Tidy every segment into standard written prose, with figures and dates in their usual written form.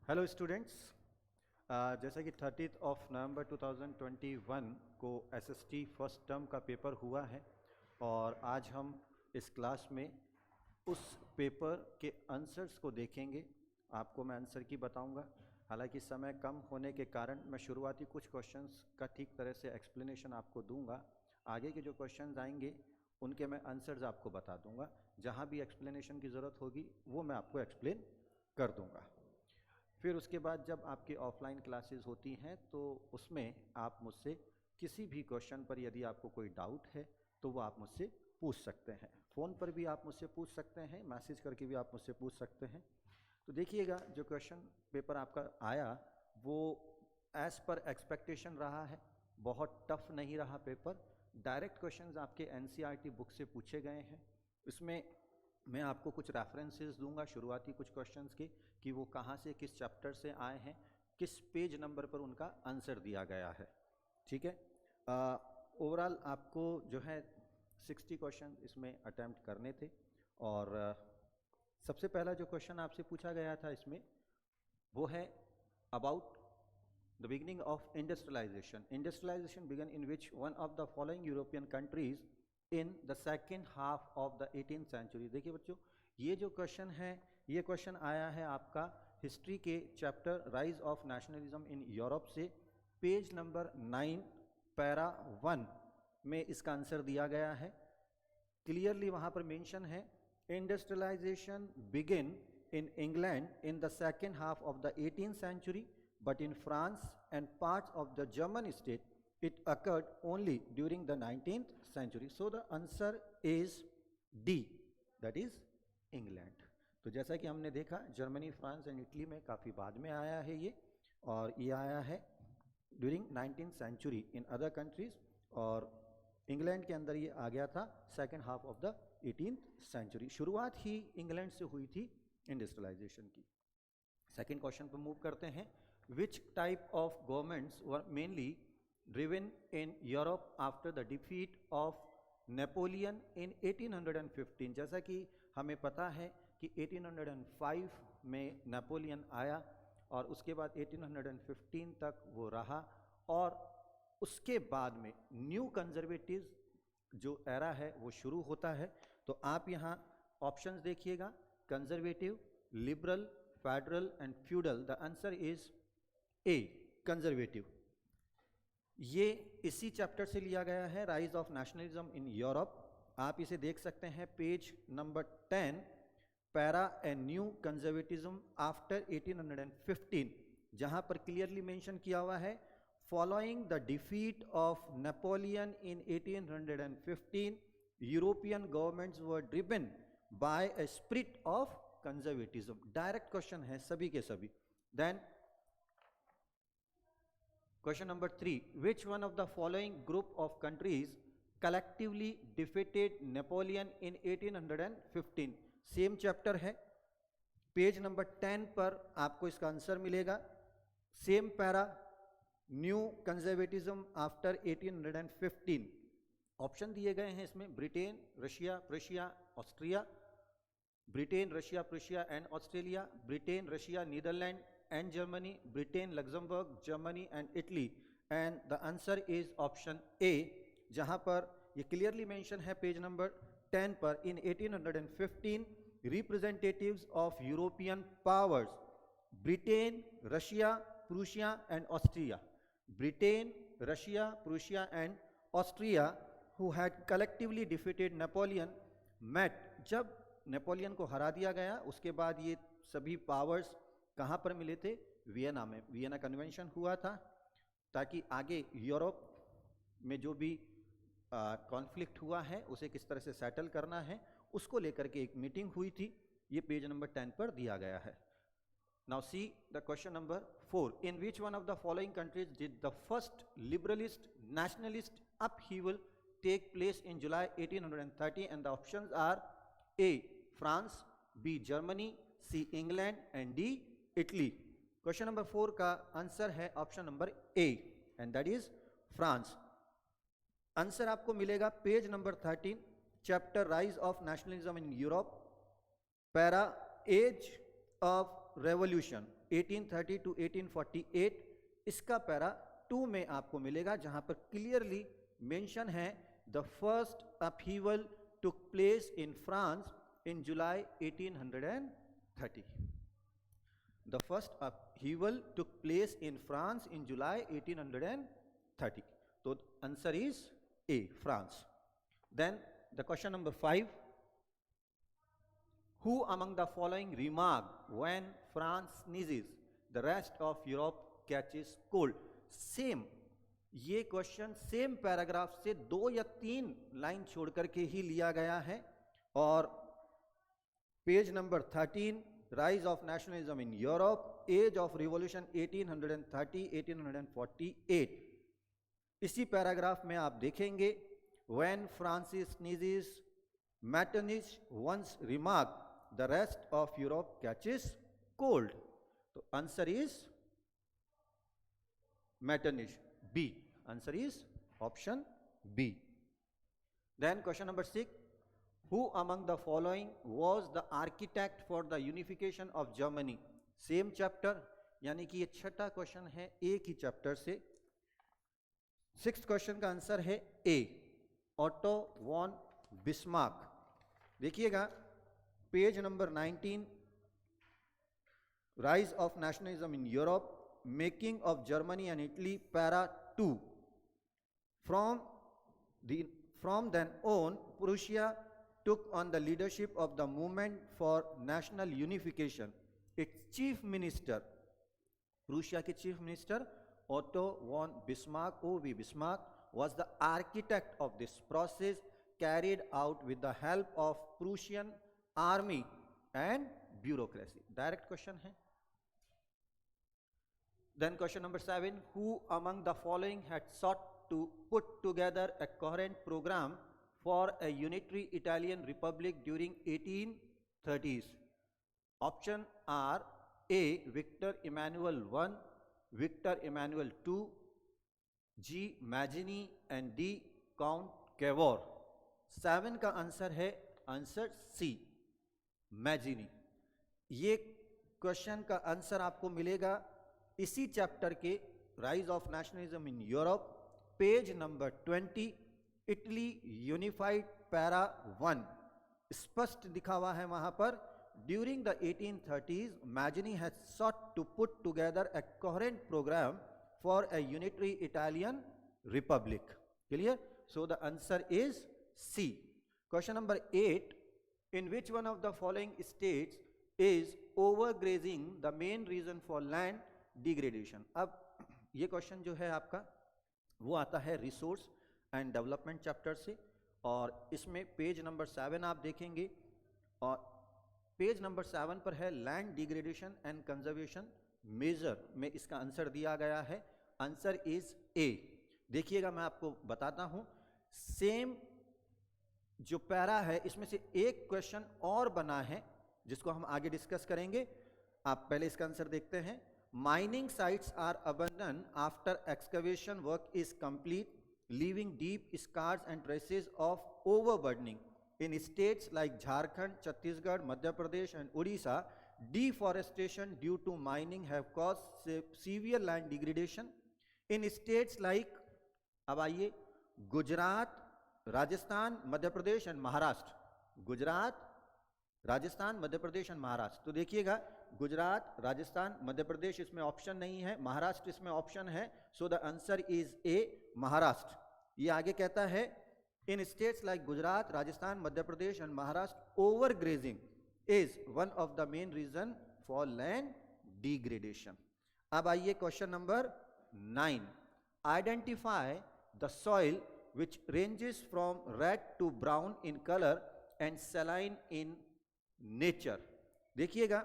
Hello students. जैसा कि 30 नवंबर 2021 को एसएसटी फर्स्ट टर्म का पेपर हुआ है और आज हम इस क्लास में उस पेपर के आंसर्स को देखेंगे। आपको मैं आंसर की बताऊंगा। हालांकि समय कम होने के कारण मैं शुरुआती कुछ क्वेश्चंस का ठीक तरह से एक्सप्लेनेशन आपको दूंगा। आगे के जो क्वेश्चंस आएंगे उनके मैं आंसर्स आपको बता दूंगा। जहां भी एक्सप्लेनेशन की ज़रूरत होगी वो मैं आपको एक्सप्लेन कर दूंगा। फिर उसके बाद जब आपकी ऑफलाइन क्लासेस होती हैं तो उसमें आप मुझसे किसी भी क्वेश्चन पर यदि आपको कोई डाउट है तो वो आप मुझसे पूछ सकते हैं। फ़ोन पर भी आप मुझसे पूछ सकते हैं, मैसेज करके भी आप मुझसे पूछ सकते हैं। तो देखिएगा, जो क्वेश्चन पेपर आपका आया वो एज़ पर एक्सपेक्टेशन रहा है। बहुत टफ नहीं रहा पेपर। डायरेक्ट क्वेश्चंस आपके एनसीईआरटी बुक से पूछे गए हैं। इसमें मैं आपको कुछ रेफरेंसेस दूंगा शुरुआती कुछ क्वेश्चंस के, कि वो कहाँ से किस चैप्टर से आए हैं, किस पेज नंबर पर उनका आंसर दिया गया है। ठीक है। ओवरऑल आपको जो है 60 क्वेश्चन इसमें अटैम्प्ट करने थे। और सबसे पहला जो क्वेश्चन आपसे पूछा गया था इसमें वो है about the beginning of industrialization. Industrialization began in which one of the following European countries in the second half of the 18th century. देखिए बच्चों, ये जो क्वेश्चन है ये क्वेश्चन आया है आपका हिस्ट्री के chapter rise of nationalism in Europe से, पेज नंबर 9 पैरा 1 में इसका आंसर दिया गया है। क्लियरली वहाँ पर मेंशन है, industrialization begin in England in the second half of the 18th century, but in France and parts of the German state it occurred only during the 19th century. So the answer is D, that is England. तो जैसा कि हमने देखा, Germany, France and Italy में काफ़ी बाद में आया है ये, और ये आया है during 19th century in other countries, और इंग्लैंड के अंदर ये आ गया था second half of the 18th century. शुरुआत ही इंग्लैंड से हुई थी इंडस्ट्रियलाइजेशन की। सेकेंड क्वेश्चन पर मूव करते हैं। Which type of governments were mainly driven in Europe after the defeat of Napoleon in 1815। जैसा कि हमें पता है कि 1805 में नेपोलियन आया और उसके बाद 1815 तक वो रहा, और उसके बाद में न्यू कंजर्वेटिव जो एरा है वो शुरू होता है। तो आप यहाँ ऑप्शंस देखिएगा, conservative, liberal, federal and feudal. The answer is A, conservative. ये इसी चैप्टर से लिया गया है, rise of nationalism in Europe. आप इसे देख सकते हैं page number 10 para a new conservatism after 1815, जहां पर क्लियरली मेंशन किया हुआ है, following the defeat of Napoleon in 1815 European governments were driven by a spirit of conservatism. Direct question है सभी के सभी। Then question number 3, which one of the following group of countries collectively defeated Napoleon in 1815? Same chapter है, page number 10 पर आपको इसका answer मिलेगा। Same para, new conservatism after 1815। Option दिए गए हैं इसमें, Britain, Russia, Prussia, Austria, Britain, Russia, Prussia and Australia, Britain, Russia, Netherland and Germany, Britain, Luxembourg, Germany and Italy. And the answer is option A, जहां पर ये clearly mention है page number 10 पर, in 1815 representatives of European powers, Britain, Russia, Prussia and Austria, Britain, Russia, Prussia and Austria who had collectively defeated Napoleon met। जब Napoleon को हरा दिया गया उसके बाद ये सभी पावर्स कहाँ पर मिले थे? वियना में। वियना कन्वेंशन हुआ था ताकि आगे यूरोप में जो भी कॉन्फ्लिक्ट हुआ है उसे किस तरह से सेटल करना है, उसको लेकर के एक मीटिंग हुई थी। ये पेज नंबर 10 पर दिया गया है। Now see the question number 4. In which one of the following countries did the first liberalist nationalist upheaval take place in July 1830? And the options are A, France, B, Germany, C, England and D, Italy. Question number 4 का answer है option number A, and that is France. Answer आपको मिलेगा page number 13, chapter rise of nationalism in Europe, para age of revolution 1830 to 1848, इसका para 2 में आपको मिलेगा, जहां पर क्लियरली मेंशन है the first upheaval took place in France in July 1830. The first upheaval took place in France in July 1830. So the answer is A, France. Then the question number 5. Who among the following remark when France sneezes, the rest of Europe catches cold? Same, ये question same paragraph से 2 या 3 line छोड़ करके ही लिया गया है. और page number 13, rise of nationalism in Europe, age of revolution 1830-1848. इसी पैराग्राफ में आप देखेंगे when France sneezes Metternich once remarked the rest of Europe catches cold. तो answer is Metternich, B. Answer is option B. Then question number 6. Who among the following was the architect for the unification of Germany? Same chapter, यानी कि ये छठा question है एक ही chapter से. 6th question का answer है ए, ऑटो वॉन बिस्मार्क. देखिएगा page number 19, rise of nationalism in Europe, making of Germany and Italy, para 2. From then on, Prussia took on the leadership of the movement for national unification. Its chief minister, Prussia के chief minister Otto von Bismarck, O.V. Bismarck, was the architect of this process, carried out with the help of Prussian army and bureaucracy. Direct question है. Then question number 7. Who among the following had sought to put together a coherent program for a unitary Italian republic during 1830s? Option are A, Victor Emmanuel I, Victor Emmanuel II, G, Mazzini and D, Count Cavour. 7 का answer है answer C, Mazzini. ये question का answer आपको मिलेगा इसी chapter के rise of nationalism in Europe, page number 20, Italy unified, para 1. स्पष्ट लिखा हुआ है वहां पर, during the 1830s Mazzini has sought to put together a coherent program for a unitary Italian republic. Clear? So the answer is C. Question number 8. In which one of the following states is overgrazing the main reason for land degradation? अब ये question जो है आपका वो आता है resource and development chapter से, और इसमें पेज नंबर 7 आप देखेंगे, और पेज नंबर 7 पर है land degradation and conservation measure में इसका आंसर दिया गया है. Answer is A. देखिएगा मैं आपको बताता हूं, सेम जो पैरा है इसमें से एक क्वेश्चन और बना है जिसको हम आगे डिस्कस करेंगे. आप पहले इसका आंसर देखते हैं. Mining sites are abandon after excavation work is complete, leaving deep scars and traces of overburdening. In states like Jharkhand, Chhattisgarh, Madhya Pradesh and Odisha, deforestation due to mining have caused severe land degradation. In states like, अब आइए, Gujarat, Rajasthan, Madhya Pradesh and Maharashtra. Gujarat, Rajasthan, Madhya Pradesh and Maharashtra. तो देखिएगा गुजरात, राजस्थान, मध्य प्रदेश इसमें option नहीं है, महाराष्ट्र इसमें option है. So the answer is A, Maharashtra. ये आगे कहता है in states like Gujarat, Rajasthan, Madhya Pradesh and Maharashtra, over grazing is one of the main reason for land degradation. अब आइए question number 9. Identify the soil which ranges from red to brown in color and saline in nature. देखिएगा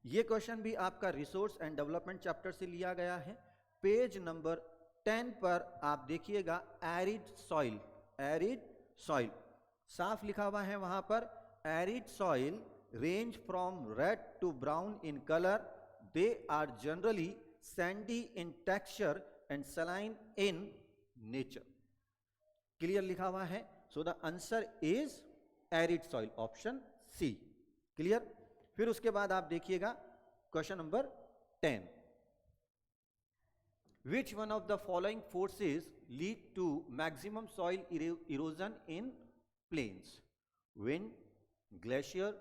ये question भी आपका resource and development chapter से लिया गया है. पेज नंबर 10 पर आप देखिएगा एरिड सॉइल, एरिड सॉइल साफ लिखा हुआ है वहां पर. Arid soil range from red to brown in colour, they are generally sandy in texture and saline in nature. Clear लिखा हुआ है. So the answer is arid soil, option C. Clear. फिर उसके बाद आप देखिएगा question number 10, which one of the following forces lead to maximum soil erosion in plains? Wind, glacier,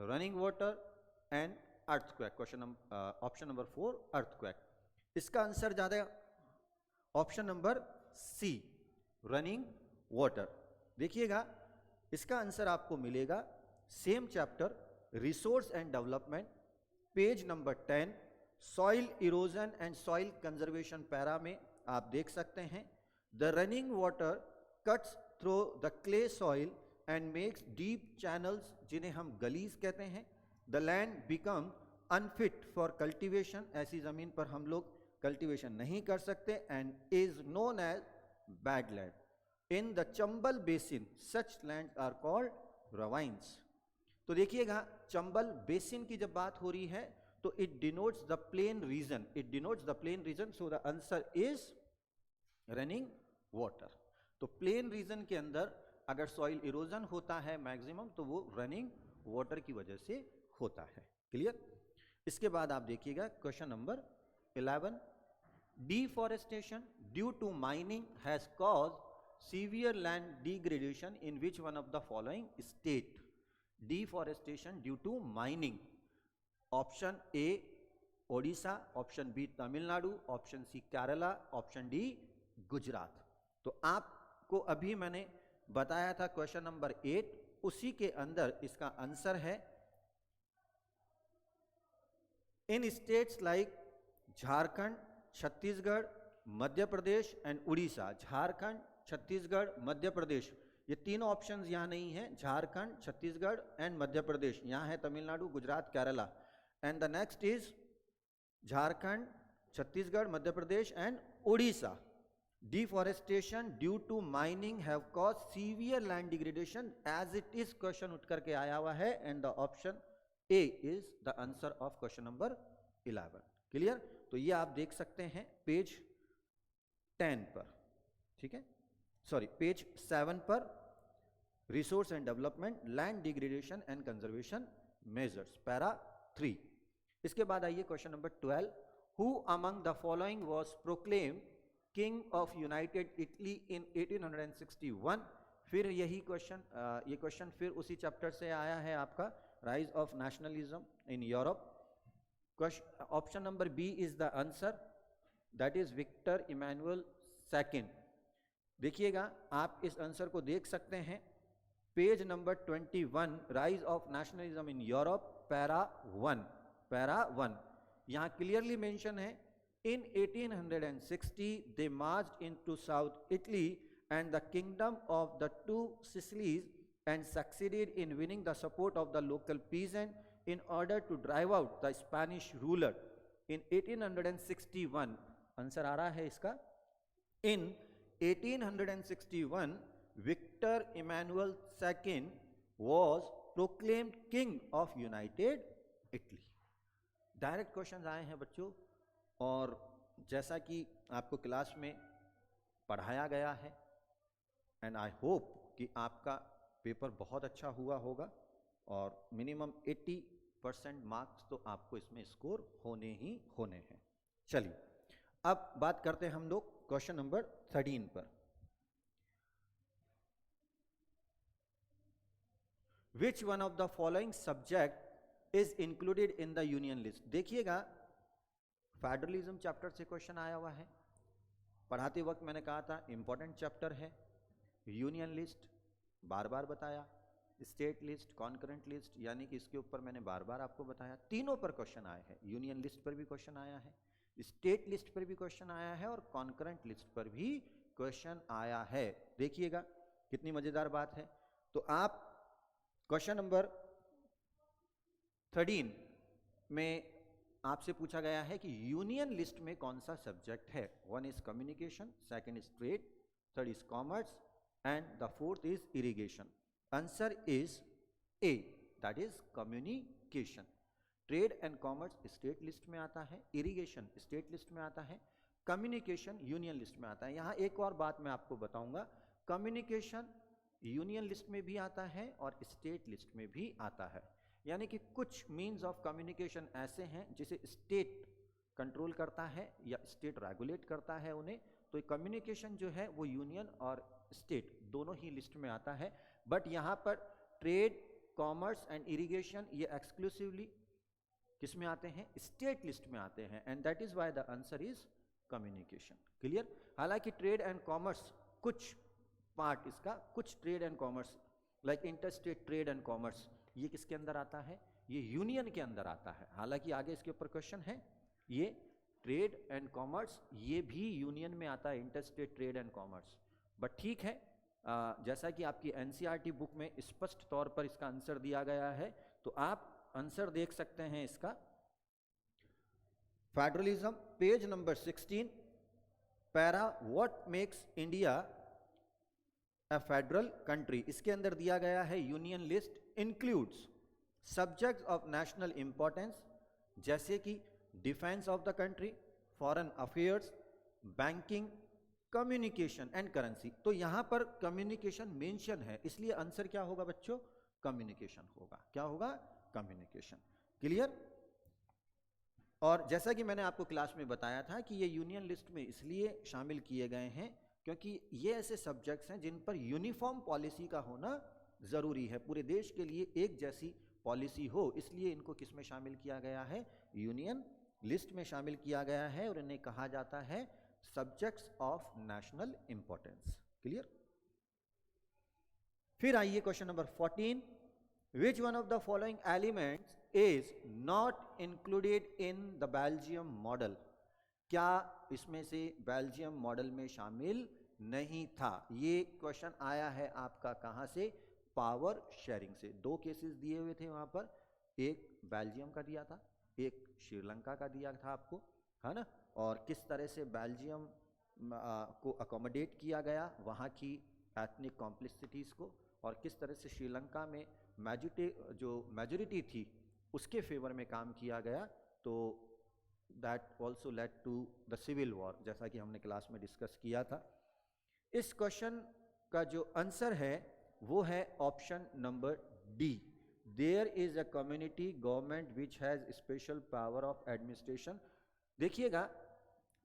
running water and earthquake. Question option number 4 earthquake. इसका answer ज्यादा option number C running water. देखिएगा इसका answer आपको मिलेगा same chapter resource and development, page number 10, soil erosion and soil conservation para में आप देख सकते हैं। The running water cuts through the clay soil and makes deep channels, जिन्हें हम गलीज कहते हैं। The land become unfit for cultivation, ऐसी जमीन पर हम लोग कल्टीवेशन नहीं कर सकते, and is known as bad land. In the Chambal basin such land are called ravines. तो देखिएगा चंबल बेसिन की जब बात हो रही है तो it denotes the plain region, it denotes the plain region, so the answer is running water. तो प्लेन रीजन के अंदर अगर सॉइल इरोजन होता है मैक्सिमम तो वो रनिंग वाटर की वजह से होता है। क्लियर? इसके बाद आप देखिएगा question number 11, deforestation due to mining has caused severe land degradation in which one of the following state? Deforestation due to mining, option A Odisha, option B Tamil Nadu, option C Kerala, option D Gujarat. तो आपको अभी मैंने बताया था क्वेश्चन नंबर 8, उसी के अंदर इसका आंसर है in states like Jharkhand, Chhattisgarh, Madhya Pradesh and Orissa. Jharkhand, Chhattisgarh, Madhya Pradesh, ये तीनों ऑप्शंस यहाँ नहीं है। झारखंड, छत्तीसगढ़ एंड मध्य प्रदेश, यहाँ है Tamil Nadu, Gujarat, Kerala. And the next is Jharkhand, Chhattisgarh, Madhya Pradesh and Orissa. Deforestation due to mining have caused severe land degradation, as it is question उठ करके आया हुआ है, and the option A is the answer of question number 11। Clear? तो ये आप देख सकते हैं पेज 10 पर, ठीक है, सॉरी पेज 7 पर, resource and development, land degradation and conservation measures, para 3। इसके बाद आइए question number 12, who among the following was proclaimed king of United Italy इन 1861? फिर यही क्वेश्चन, ये क्वेश्चन फिर उसी चैप्टर से आया है आपका, rise of nationalism in Europe. Option number B is the answer, that is Victor Emmanuel second. देखिएगा आप इस आंसर को देख सकते हैं page number 21, rise of nationalism in Europe, para 1, para 1। यहां क्लियरली मेंशन है in 1860 they marched into South Italy and the kingdom of the two Sicilies and succeeded in winning the support of the local peasant in order to drive out the Spanish ruler in 1861। Answer आ रहा है इसका, in 1861 Victor Emmanuel II was proclaimed king of United Italy। Direct questions आए हैं बच्चों, और जैसा कि आपको क्लास में पढ़ाया गया है, एंड आई होप कि आपका पेपर बहुत अच्छा हुआ होगा, और मिनिमम 80% मार्क्स तो आपको इसमें स्कोर होने ही होने हैं। चलिए अब बात करते हैं हम लोग क्वेश्चन नंबर 13 पर। विच one of the following subject is included in the union list? देखिएगा फेडरलिज्म चैप्टर से क्वेश्चन आया हुआ है, पढ़ाते वक्त मैंने कहा था इंपॉर्टेंट चैप्टर है। यूनियन लिस्ट बार बार बताया, स्टेट लिस्ट, कॉन्करेंट लिस्ट, यानी कि इसके ऊपर मैंने बार बार आपको बताया, तीनों पर क्वेश्चन आए हैं। यूनियन लिस्ट पर भी क्वेश्चन आया है, स्टेट लिस्ट पर भी क्वेश्चन आया है, और कॉन्करेंट लिस्ट पर भी क्वेश्चन आया है। देखिएगा कितनी मजेदार बात है। तो आप क्वेश्चन नंबर 13 में आपसे पूछा गया है कि यूनियन लिस्ट में कौन सा सब्जेक्ट है। 1 is communication, second is trade, third is commerce and the fourth is irrigation. Answer is A, that is communication. Trade and commerce state list में आता है, इरिगेशन स्टेट लिस्ट में आता है, कम्युनिकेशन यूनियन लिस्ट में आता है। यहां एक और बात मैं आपको बताऊंगा, कम्युनिकेशन यूनियन लिस्ट में भी आता है और स्टेट लिस्ट में भी आता है। यानी कि कुछ मीन्स ऑफ कम्युनिकेशन ऐसे हैं जिसे स्टेट कंट्रोल करता है या स्टेट रेगुलेट करता है उन्हें, तो कम्युनिकेशन जो है वो यूनियन और स्टेट दोनों ही लिस्ट में आता है। बट यहाँ पर ट्रेड, कॉमर्स एंड इरिगेशन ये एक्सक्लूसिवली किस में आते हैं, स्टेट लिस्ट में आते हैं, and that is why the answer is communication. Clear? हालांकि ट्रेड एंड कॉमर्स कुछ पार्ट इसका, कुछ trade and commerce like inter state trade and commerce ये किसके अंदर आता है, ये यूनियन के अंदर आता है। हालांकि आगे इसके ऊपर क्वेश्चन है, ये ट्रेड एंड कॉमर्स ये भी यूनियन में आता है, inter state trade and commerce. But ठीक है, जैसा कि आपकी एनसीईआरटी बुक में स्पष्ट तौर पर इसका आंसर दिया गया है, तो आप आंसर देख सकते हैं इसका। Federalism, page number 16, para what makes India a federal country, इसके अंदर दिया गया है union list includes subjects of national importance जैसे कि defence of the country, foreign affairs, banking, communication and currency. तो यहां पर कम्युनिकेशन मेंशन है, इसलिए आंसर क्या होगा बच्चों, कम्युनिकेशन होगा। क्या होगा, कम्युनिकेशन। क्लियर? और जैसा कि मैंने आपको क्लास में बताया था कि ये यूनियन लिस्ट में इसलिए शामिल किए गए हैं क्योंकि ये ऐसे सब्जेक्ट्स हैं जिन पर यूनिफॉर्म पॉलिसी का होना जरूरी है, पूरे देश के लिए एक जैसी पॉलिसी हो, इसलिए इनको किस में शामिल किया गया है, यूनियन लिस्ट में शामिल किया गया है, और इन्हें कहा जाता है subjects of national importance. Clear? फिर आइए question number 14, which one of the following elements is not included in the Belgium model, क्या इसमें से बेल्जियम मॉडल में शामिल नहीं था। ये क्वेश्चन आया है आपका कहां से, पावर शेयरिंग से। दो केसेस दिए हुए थे वहां पर, एक बेल्जियम का दिया था, एक श्रीलंका का दिया था आपको, है ना, और किस तरह से बेल्जियम को अकोमोडेट किया गया वहाँ की एथनिक कॉम्प्लेक्सिटीज़ को, और किस तरह से श्रीलंका में मेजोरिटी थी उसके फेवर में काम किया गया। तो that also led to the civil war, जैसा कि हमने क्लास में डिस्कस किया था। इस क्वेश्चन का जो आंसर है वो है option number D, there is a community government which has special power of administration. देखिएगा,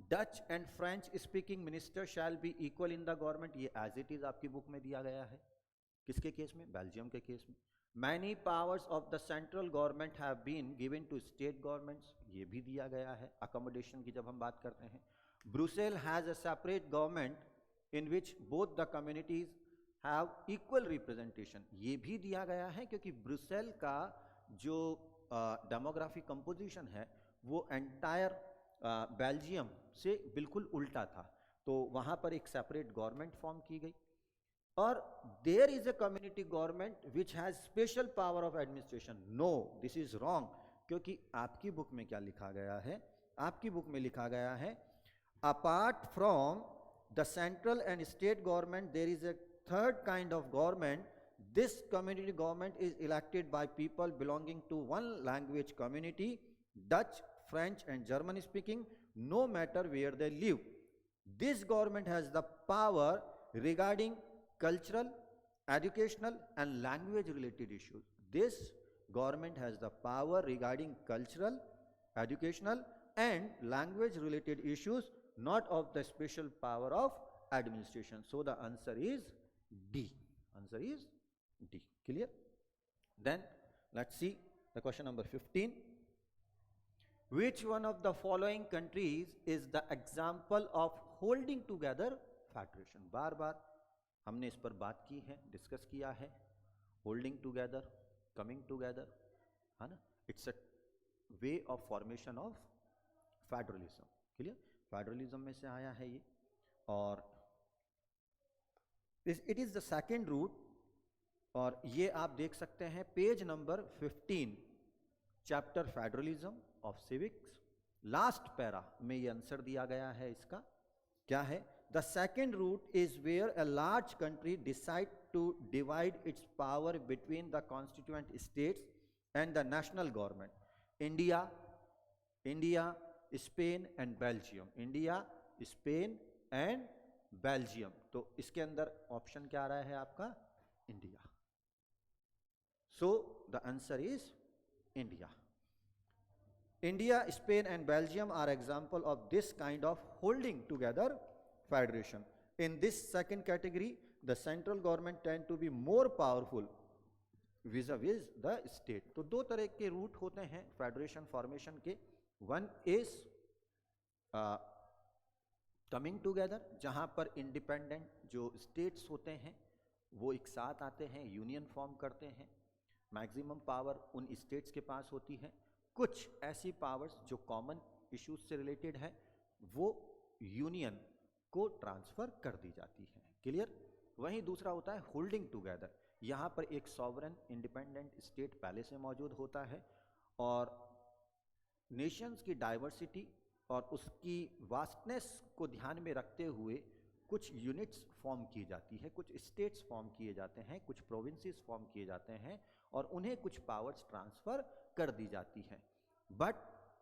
Dutch and French speaking minister shall be equal in the government, as it it इज आपकी बुक में दिया गया है। किसके केस में, बेल्जियम के केस में। Many powers of the central government have been given to state governments, ये भी दिया गया है अकोमोडेशन की जब हम बात करते हैं। Brussels has a separate government in which both the communities have equal representation, ये भी दिया गया है क्योंकि ब्रुसेल का जो डेमोग्राफिक कंपोजिशन है वो एंटायर बेल्जियम से बिल्कुल उल्टा था, तो वहां पर एक सेपरेट गवर्नमेंट फॉर्म की गई। और there is a community government which has special power of administration, no this is wrong, क्योंकि आपकी बुक में क्या लिखा गया है, आपकी बुक में लिखा गया है apart from the central and state government there is a third kind of government, this community government is elected by people belonging to one language community, Dutch, French and German speaking, no matter where they live. This government has the power regarding cultural, educational and language related issues. This government has the power regarding cultural, educational and language related issues, not of the special power of administration. So the answer is D. Answer is D. Clear? Then let's see the question number 15. Which one of the following countries is the example of holding together federation? बार बार हमने इस पर बात की है, discuss किया है, holding together, coming together, है ना, it's a way of formation of federalism. Clear? Federalism में से आया है ये, और it is the second route, और ये आप देख सकते हैं page number 15, chapter federalism of civics, last para में ये आंसर दिया गया है इसका। क्या है? The second route is where a large country decide to divide its power between the constituent states and the national government. India, Spain and Belgium, India, Spain and Belgium. तो इसके अंदर ऑप्शन क्या आ रहा है आपका? India. So the answer is India. India, Spain and Belgium are example of this kind of holding together federation. In this second category, the central government tend to be more powerful vis-a-vis the state. तो दो तरह के root होते हैं federation formation के. One is coming together, जहां पर independent जो स्टेट्स होते हैं वो एक साथ आते हैं, यूनियन फॉर्म करते हैं. मैक्सिमम पावर उन स्टेट्स के पास होती है. कुछ ऐसी पावर्स जो कॉमन इश्यूज से रिलेटेड है वो यूनियन को ट्रांसफर कर दी जाती है. क्लियर. वहीं दूसरा होता है होल्डिंग टुगेदर. यहाँ पर एक सॉवरन इंडिपेंडेंट स्टेट पहले से मौजूद होता है और नेशंस की डाइवर्सिटी और उसकी वास्टनेस को ध्यान में रखते हुए कुछ यूनिट्स फॉर्म की जाती है, कुछ स्टेट्स फॉर्म किए जाते हैं, कुछ प्रोविंसेस फॉर्म किए जाते हैं और उन्हें कुछ पावर्स ट्रांसफर कर दी जाती है. बट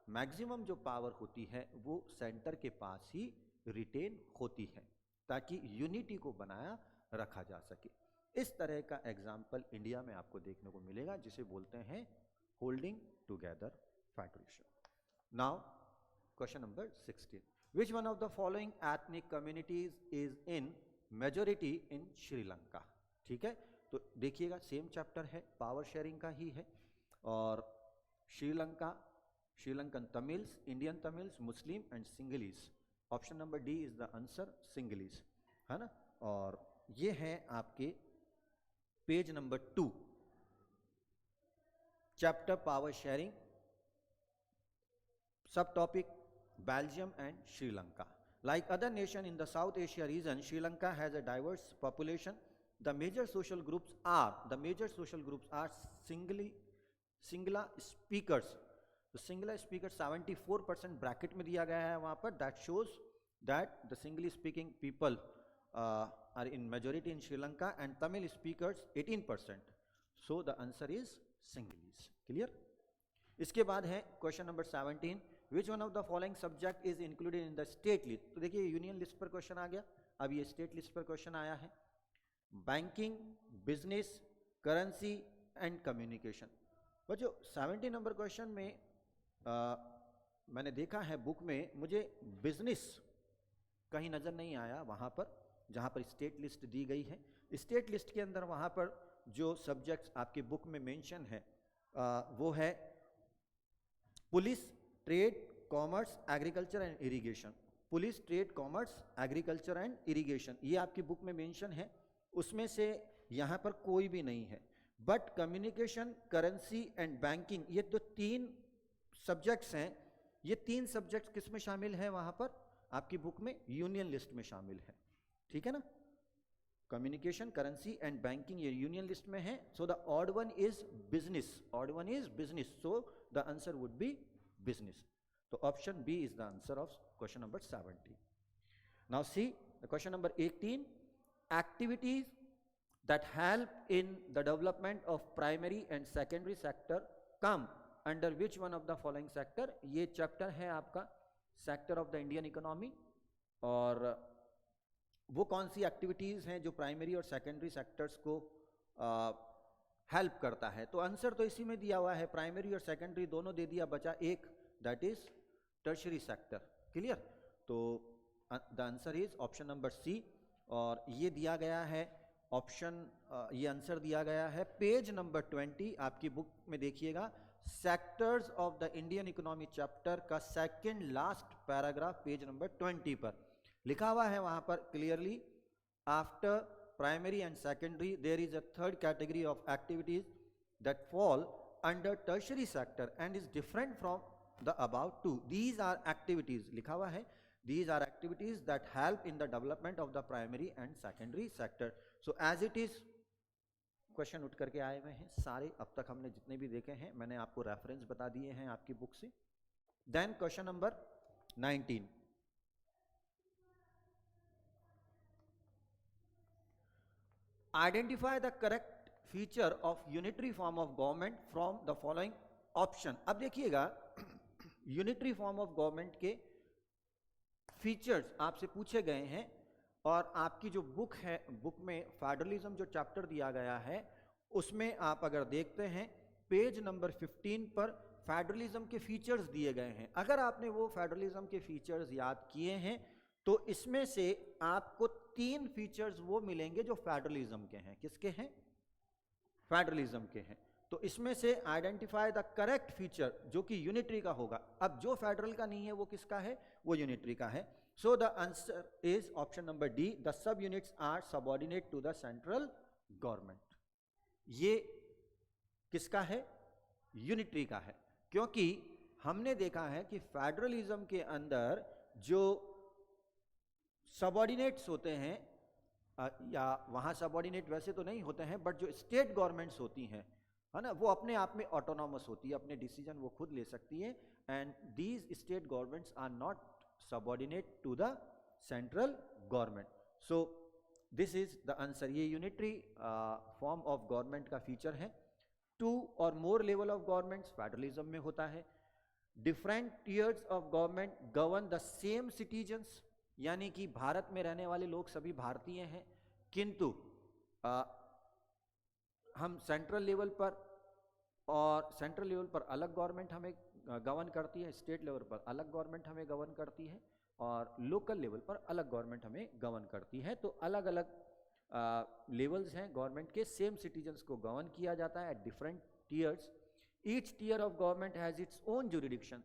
मैक्सिमम जो पावर होती है वो सेंटर के पास ही रिटेन होती है ताकि यूनिटी को बनाया रखा जा सके. इस तरह का एग्जाम्पल इंडिया में आपको देखने को मिलेगा जिसे बोलते हैं holding together federation. Now question number 16. Which one of the following ethnic communities is in majority in Sri Lanka? ठीक है, तो देखिएगा सेम चैप्टर है, पावर शेयरिंग का ही है और Sri Lanka, Sri Lankan Tamils, Indian Tamils, Muslim and Sinhalese. Option number D is the answer, Sinhalese, है ना. और ये है आपके page number 2, chapter power sharing, सब topic Belgium and Sri Lanka. Like other nations in the South Asia region, Sri Lanka has a diverse population. The major social groups are Singla speakers. The Singla speakers 74% bracket में दिया गया है वहाँ पर. That shows that the Singli speaking people are in majority in Sri Lanka and Tamil speakers 18%. So the answer is Sinhalese. Clear? इसके बाद है question number 17. Which one of the following subject is included in the state list? तो देखिए union list पर question आ गया, अब ये state list पर क्वेश्चन आया है. Banking, business, currency and communication. और जो 17 नंबर क्वेश्चन में मैंने देखा है बुक में, मुझे बिजनेस कहीं नज़र नहीं आया वहाँ पर जहाँ पर स्टेट लिस्ट दी गई है. स्टेट लिस्ट के अंदर वहाँ पर जो सब्जेक्ट्स आपके बुक में मेंशन है वो है police, trade, commerce, agriculture and irrigation. Police, trade, commerce, agriculture and irrigation ये आपकी बुक में मेंशन है. उसमें से यहाँ पर कोई भी नहीं है. But communication, currency and banking ये तो 3 सब्जेक्ट्स हैं. ये 3 सब्जेक्ट्स किस में शामिल है वहाँ पर आपकी बुक में? यूनियन लिस्ट में शामिल है. ठीक है ना. कम्युनिकेशन, करेंसी एंड बैंकिंग ये यूनियन लिस्ट में है. So the odd one is business, odd one is business. So the answer would be business. So option B is the answer of question number 17. Now see the question number 18. Activities that help in the development of primary and secondary sector come under which one of the following sector? ये chapter है आपका sector of the Indian economy. और वो कौन सी activities हैं जो primary और secondary sectors को हेल्प करता है? तो आंसर तो इसी में दिया हुआ है, प्राइमरी और सेकेंडरी दोनों दे दिया, बचा एक, that is tertiary sector. Clear. तो the answer is option number C. और ये दिया गया है ऑप्शन, ये आंसर दिया गया है पेज नंबर 20 आपकी बुक में. देखिएगा sectors of the Indian economy chapter का second last paragraph page number 20 पर लिखा हुआ है. वहां पर clearly after primary and secondary there is a third category of activities that fall under tertiary sector and is different from the above two. These are activities, likha hua hai, these are activities that help in the development of the primary and secondary sector. So as it is question उठ करके आए हुए हैं सारे, अब तक हमने जितने भी देखे हैं मैंने आपको रेफरेंस बता दिए हैं आपकी बुक से. Then question number 19. Identify the correct feature of unitary form of government from the following option. अब देखिएगा यूनिटरी फॉर्म ऑफ गवर्नमेंट के फीचर्स आपसे पूछे गए हैं और आपकी जो बुक है, बुक में फेडरलिज्म जो चैप्टर दिया गया है उसमें आप अगर देखते हैं पेज नंबर 15 पर फेडरलिज्म के फीचर्स दिए गए हैं। अगर आपने वो फेडरलिज्म के फीचर्स याद किए हैं तो इसमें से आपको 3 फीचर्स वो मिलेंगे जो फेडरलिज्म के हैं। किसके हैं? फेडरलिज्म के हैं। तो इसमें से आइडेंटिफाई द करेक्ट फीचर जो कि यूनिटरी का होगा। अब जो फेडरल का नहीं है वो किसका है? वो यूनिटरी का है। So the answer is option number D, the sub units are subordinate to the central government. ये किसका है? यूनिटरी का है, क्योंकि हमने देखा है कि फेडरलिज्म के अंदर जो सबऑर्डिनेट्स होते हैं, या वहां सबऑर्डिनेट वैसे तो नहीं होते हैं, बट जो स्टेट गवर्नमेंट्स होती हैं, है ना, वो अपने आप में ऑटोनॉमस होती है, अपने डिसीजन वो खुद ले सकती है। And these state governments are not subordinate to the central government. So this is the answer. ये यूनिटरी फॉर्म ऑफ गवर्नमेंट का फीचर है। 2 और more level of governments federalism में होता है। Different tiers of government govern the same citizens, यानी कि भारत में रहने वाले लोग सभी भारतीय हैं, किंतु हम सेंट्रल लेवल पर अलग गवर्नमेंट हमें गवर्न करती है, स्टेट लेवल पर अलग गवर्नमेंट हमें गवर्न करती है, और लोकल लेवल पर अलग गवर्नमेंट हमें गवर्न करती है। तो अलग अलग लेवल्स हैं गवर्नमेंट के, सेम सिटीजन्स को गवर्न किया जाता है at different tiers. Each tier of government has its own jurisdiction.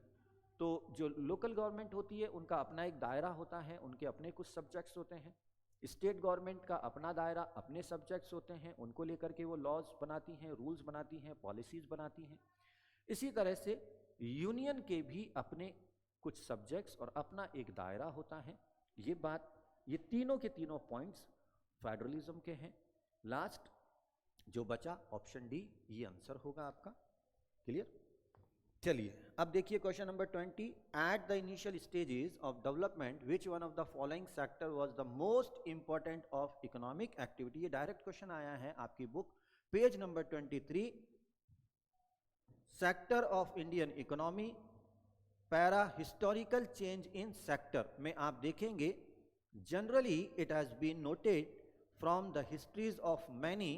तो जो लोकल गवर्नमेंट होती है उनका अपना एक दायरा होता है, उनके अपने कुछ सब्जेक्ट्स होते हैं। स्टेट गवर्नमेंट का अपना दायरा, अपने सब्जेक्ट्स होते हैं, उनको लेकर के वो लॉज बनाती हैं, रूल्स बनाती हैं, पॉलिसीज बनाती हैं। इसी तरह से यूनियन के भी अपने कुछ सब्जेक्ट्स और अपना एक दायरा होता है। ये तीनों के तीनों पॉइंट्स फेडरलिज्म के हैं। लास्ट जो बचा ऑप्शन डी, ये आंसर होगा आपका। क्लियर? चलिए अब देखिए question number 20। At the initial stages of development which one of the following sector was the most important of economic activity. ये डायरेक्ट क्वेश्चन आया है आपकी book page number 23, sector of Indian economy, para historical change in sector में आप देखेंगे generally it has been noted from the histories of many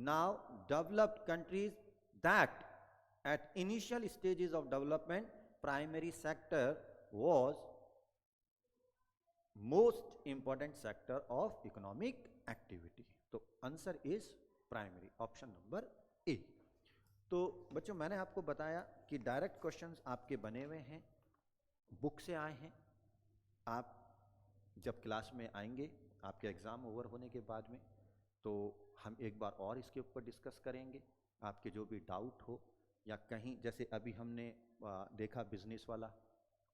now developed countries that at initial stages of development primary sector was most important sector of economic activity। तो answer is primary, option number ए। तो बच्चों मैंने आपको बताया कि direct questions आपके बने हुए हैं, बुक से आए हैं। आप जब क्लास में आएंगे आपके एग्जाम ओवर होने के बाद में, तो हम एक बार और इसके ऊपर डिस्कस करेंगे। आपके जो भी डाउट हो, या कहीं जैसे अभी हमने देखा बिजनेस वाला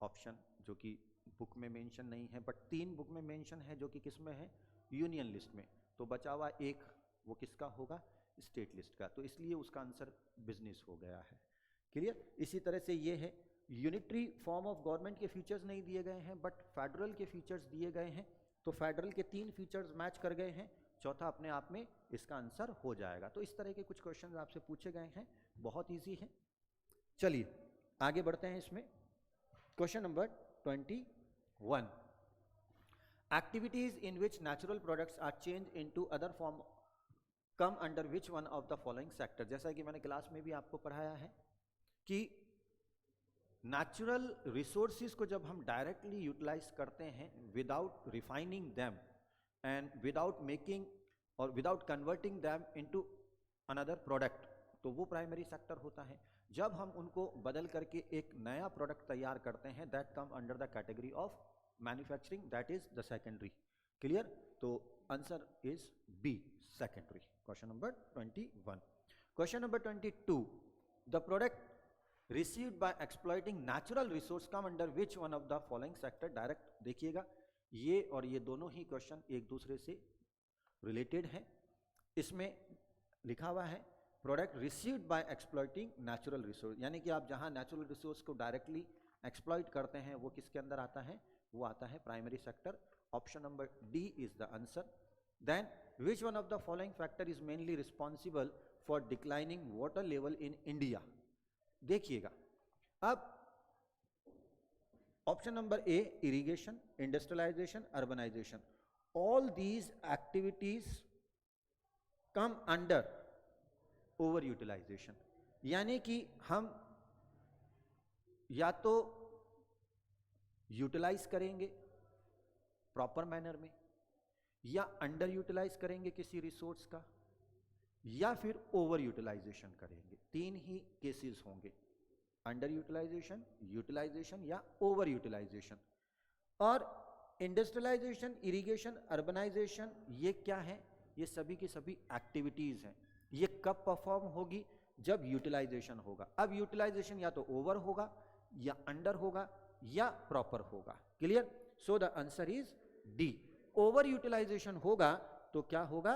ऑप्शन जो कि बुक में मेंशन नहीं है, बट 3 बुक में मेंशन है जो कि किस में है? यूनियन लिस्ट में। तो बचा हुआ एक, वो किसका होगा? स्टेट लिस्ट का। तो इसलिए उसका आंसर बिजनेस हो गया है। क्लियर? इसी तरह से ये है, यूनिटरी फॉर्म ऑफ गवर्नमेंट के फीचर्स नहीं दिए गए हैं, बट फेडरल के फीचर्स दिए गए हैं। तो फेडरल के 3 फीचर्स मैच कर गए हैं, चौथा अपने आप में इसका आंसर हो जाएगा। तो इस तरह के कुछ क्वेश्चंस आपसे पूछे गए हैं, बहुत इजी है। चलिए आगे बढ़ते हैं इसमें। Question number 21, activities in which natural products are change into other form come under which one of the following sector. जैसा कि मैंने क्लास में भी आपको पढ़ाया है कि नेचुरल रिसोर्सेज को जब हम डायरेक्टली यूटिलाइज करते हैं without refining them and without making और without converting them into another product, तो वो प्राइमरी सेक्टर होता है। जब हम उनको बदल करके एक नया प्रोडक्ट तैयार करते हैं, that come under the category of manufacturing, that is the secondary. Clear? तो answer is B, secondary. Question number 21। Question number 22, the product received by exploiting natural resource come under which one of the following sector। Direct देखिएगा, ये और ये दोनों ही question एक दूसरे से related हैं। इसमें लिखा हुआ है product received by exploiting natural resource, यानी कि आप जहां नेचुरल रिसोर्स को डायरेक्टली एक्सप्लॉइट करते हैं वो किसके अंदर आता है? वो आता है primary sector. Option number D is the answer. Then which one of the following factor is mainly responsible for declining water level in India. देखिएगा, अब option number A irrigation, industrialisation, urbanisation, all these activities come under over utilisation. यानी कि हम या तो utilise करेंगे proper manner में, या अंडर यूटिलाइज करेंगे किसी रिसोर्स का, या फिर ओवर यूटिलाइजेशन करेंगे। तीन ही केसेस होंगे, अंडर यूटिलाइजेशन, यूटिलाइजेशन या ओवर यूटिलाइजेशन। और इंडस्ट्रियलाइजेशन, इरिगेशन, अर्बनाइजेशन, ये क्या है? ये सभी की सभी एक्टिविटीज हैं। ये कब परफॉर्म होगी? जब यूटिलाइजेशन होगा। अब यूटिलाइजेशन या तो ओवर होगा, या अंडर होगा, या प्रॉपर होगा। Clear? So the answer is D. Over utilisation होगा तो क्या होगा?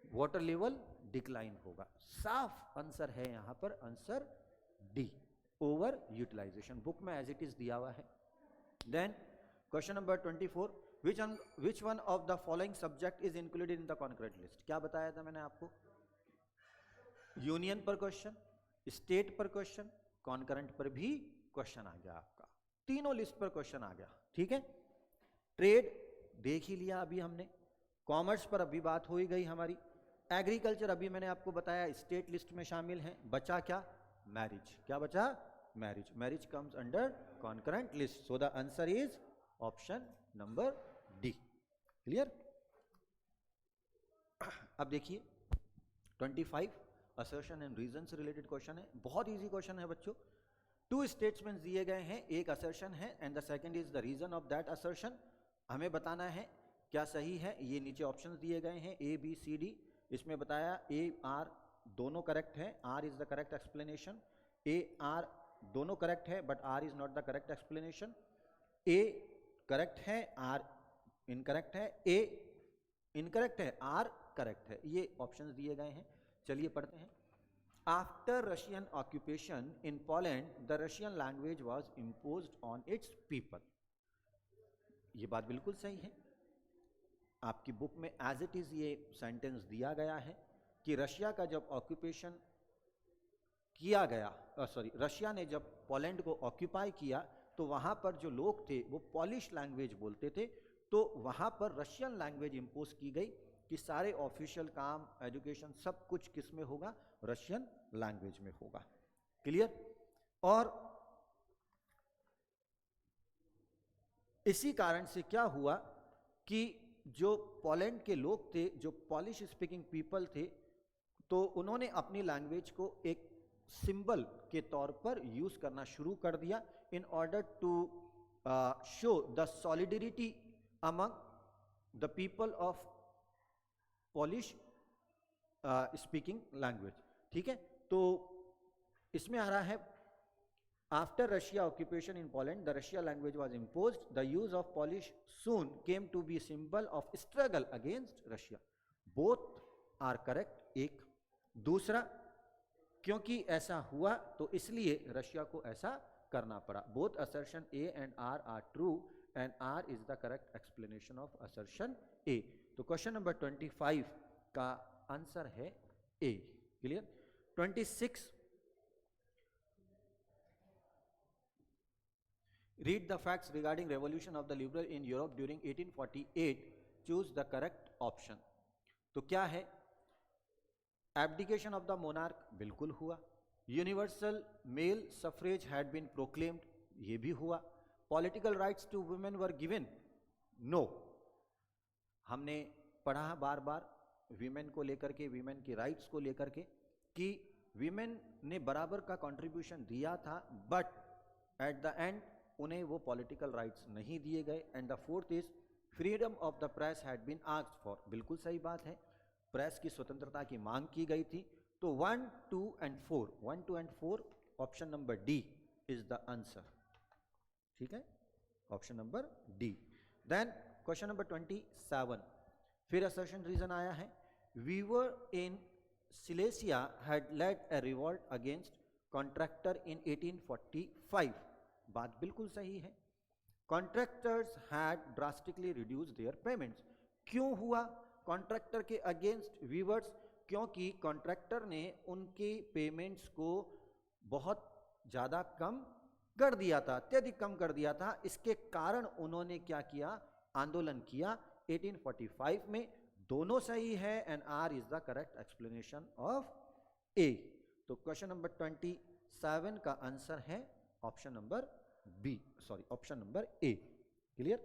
वाटर लेवल डिक्लाइन होगा। साफ आंसर है यहां पर, answer D, over utilisation. Book में एज इट इज दिया हुआ है। Then question number 24, which one of the following subject is included in the concurrent list? क्या बताया था मैंने आपको? यूनियन पर क्वेश्चन, स्टेट पर क्वेश्चन, कॉन्करेंट पर भी क्वेश्चन आ गया आपका, तीनों लिस्ट पर क्वेश्चन आ गया। ठीक है, ट्रेड देख ही लिया अभी हमने, कॉमर्स पर अभी बात हो ही गई हमारी, एग्रीकल्चर अभी मैंने आपको बताया स्टेट लिस्ट में शामिल है। बचा क्या? मैरिज। क्या बचा? Marriage. Marriage comes under concurrent list. So the answer is option number D. Clear? अब देखिए 25 असर्शन एंड रीजन से रिलेटेड क्वेश्चन है। बहुत इजी क्वेश्चन है बच्चों। टू स्टेटमेंट्स दिए गए हैं, एक असर्शन है and the second is the reason of that assertion. हमें बताना है क्या सही है। ये नीचे ऑप्शंस दिए गए हैं ए बी सी डी। इसमें बताया ए आर दोनों करेक्ट है, R is the correct explanation. A R दोनों करेक्ट है but R is not the correct explanation. A correct है, आर इनकरेक्ट है, ए इनकरेक्ट है, आर करेक्ट है। ये ऑप्शंस दिए गए हैं। चलिए पढ़ते हैं। After Russian occupation in Poland the Russian language was imposed on its people. ये बात बिल्कुल सही है। आपकी बुक में एज इट इज ये सेंटेंस दिया गया है कि रशिया का जब ऑक्यूपेशन किया गया, रशिया ने जब पोलैंड को ऑक्यूपाई किया तो वहां पर जो लोग थे वो पॉलिश लैंग्वेज बोलते थे, तो वहां पर रशियन लैंग्वेज इंपोज की गई कि सारे ऑफिशियल काम, एजुकेशन, सब कुछ किस में होगा? रशियन लैंग्वेज में होगा। क्लियर? और इसी कारण से क्या हुआ कि जो पोलैंड के लोग थे, जो पॉलिश स्पीकिंग पीपल थे, तो उन्होंने अपनी लैंग्वेज को एक सिंबल के तौर पर यूज करना शुरू कर दिया in order to show the solidarity among the people of Polish speaking language. ठीक है, तो इसमें आ रहा है after Russia occupation in Poland the Russia language was imposed, the use of Polish soon came to be symbol of struggle against Russia. Both are correct. एक। दूसरा, क्योंकि ऐसा हुआ तो इसलिए रशिया को ऐसा करना पड़ा। Both assertion A and R true and R is the correct explanation of assertion A. तो क्वेश्चन नंबर 25 का आंसर है A. Clear? 26, read the facts regarding revolution of the liberal in Europe during 1848, choose the correct option। तो क्या है? Abdication of the monarch बिल्कुल हुआ। Universal male suffrage had been proclaimed, ये भी हुआ। Political rights to women were given, no. हमने पढ़ा बार बार वीमेन को लेकर के, वीमेन की राइट्स को लेकर के, कि वीमेन ने बराबर का कंट्रीब्यूशन दिया था बट एट द एंड उन्हें वो पॉलिटिकल राइट्स नहीं दिए गए। And the fourth is freedom of the press had been asked for, बिल्कुल सही बात है, प्रेस की स्वतंत्रता की मांग की गई थी। तो 1, 2 and 4 option number D is the answer. ठीक है, option number D. Then question number 27, फिर असर्शन रीजन आया है। Weaver in Silesia had led a revolt against contractor in 1845। बात बिल्कुल सही है। Contractors had drastically reduce their payments. क्यों हुआ कॉन्ट्रैक्टर के अगेंस्ट वीवर्स? क्योंकि कॉन्ट्रैक्टर ने उनकी पेमेंट्स को बहुत ज़्यादा कम कर दिया था, अत्यधिक कम कर दिया था। इसके कारण उन्होंने क्या किया? आंदोलन किया 1845 में। दोनों सही है and R is the correct explanation of A. तो क्वेश्चन नंबर 27 का आंसर है option number B, sorry option number A. Clear?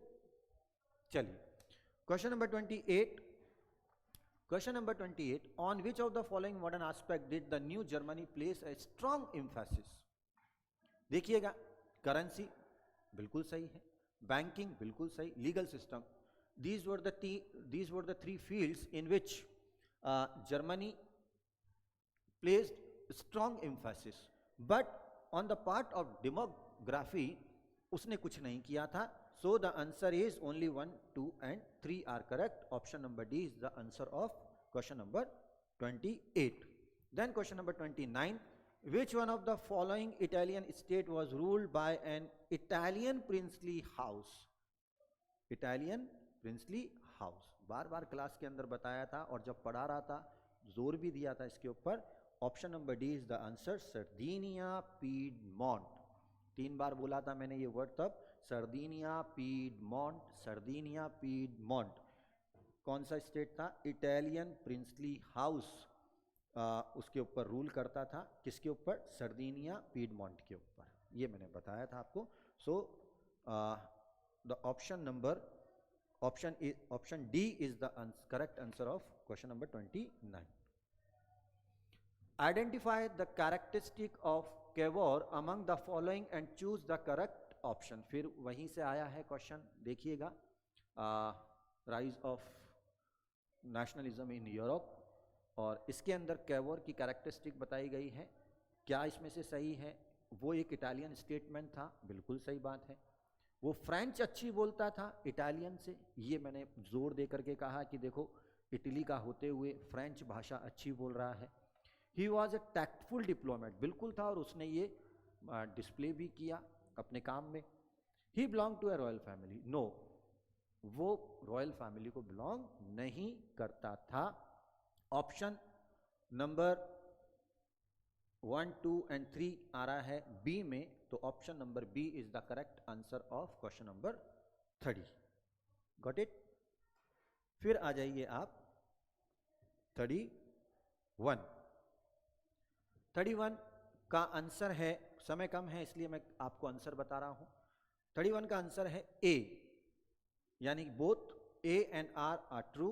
चलिए question number 28। Question number 28, on which of the following modern aspect did the new Germany place a strong emphasis? देखिएगा, currency बिल्कुल सही है, banking बिल्कुल सही, legal system, these were the three fields in which Germany placed strong emphasis, but on the part of demography उसने कुछ नहीं किया था। So the answer is only 1, 2 and 3 are correct. Option number D is the answer of question number 28. Then question number 29, which one of the following Italian state was ruled by an Italian princely house? Italian princely house, bar bar class के अंदर बताया था और जब पढ़ा रहा था जोर भी दिया था इसके ऊपर। Option number D is the answer, सर्दिनिया piedmont. 3 बार बोला था मैंने ये वर्ड तब, सर्दिनिया पीडमोंट, सर्दिनिया पीडमोंट। कौन सा स्टेट था? इटालियन प्रिंसली हाउस उसके ऊपर रूल करता था। किसके ऊपर? सर्दिनिया पीडमोंट के ऊपर। ये मैंने बताया था आपको। So the option D is the correct answer of question number 29. Identify the characteristic of Cavour among the following and choose the correct option. फिर वहीं से आया है क्वेश्चन, देखिएगा, rise of nationalism in Europe, और इसके अंदर कैवोर की कैरेक्टरिस्टिक बताई गई है। क्या इसमें से सही है? वो एक इटालियन स्टेटमेंट था, बिल्कुल सही बात है। वो फ्रेंच अच्छी बोलता था इटालियन से, ये मैंने जोर दे करके कहा कि देखो इटली का होते हुए फ्रेंच भाषा अच्छी बोल रहा है। He was a tactful diplomat, बिल्कुल था, और उसने ये डिस्प्ले भी किया अपने काम में। He belong to a royal family, no, वो रॉयल फैमिली को बिलोंग नहीं करता था। ऑप्शन नंबर 1, 2 and 3 आ रहा है बी में, तो option number B is the correct answer of question number 30। Got it? फिर आ जाइए आप 31। 31 का आंसर है, समय कम है इसलिए मैं आपको आंसर बता रहा हूं। 31 का आंसर है ए, यानी both A and R are true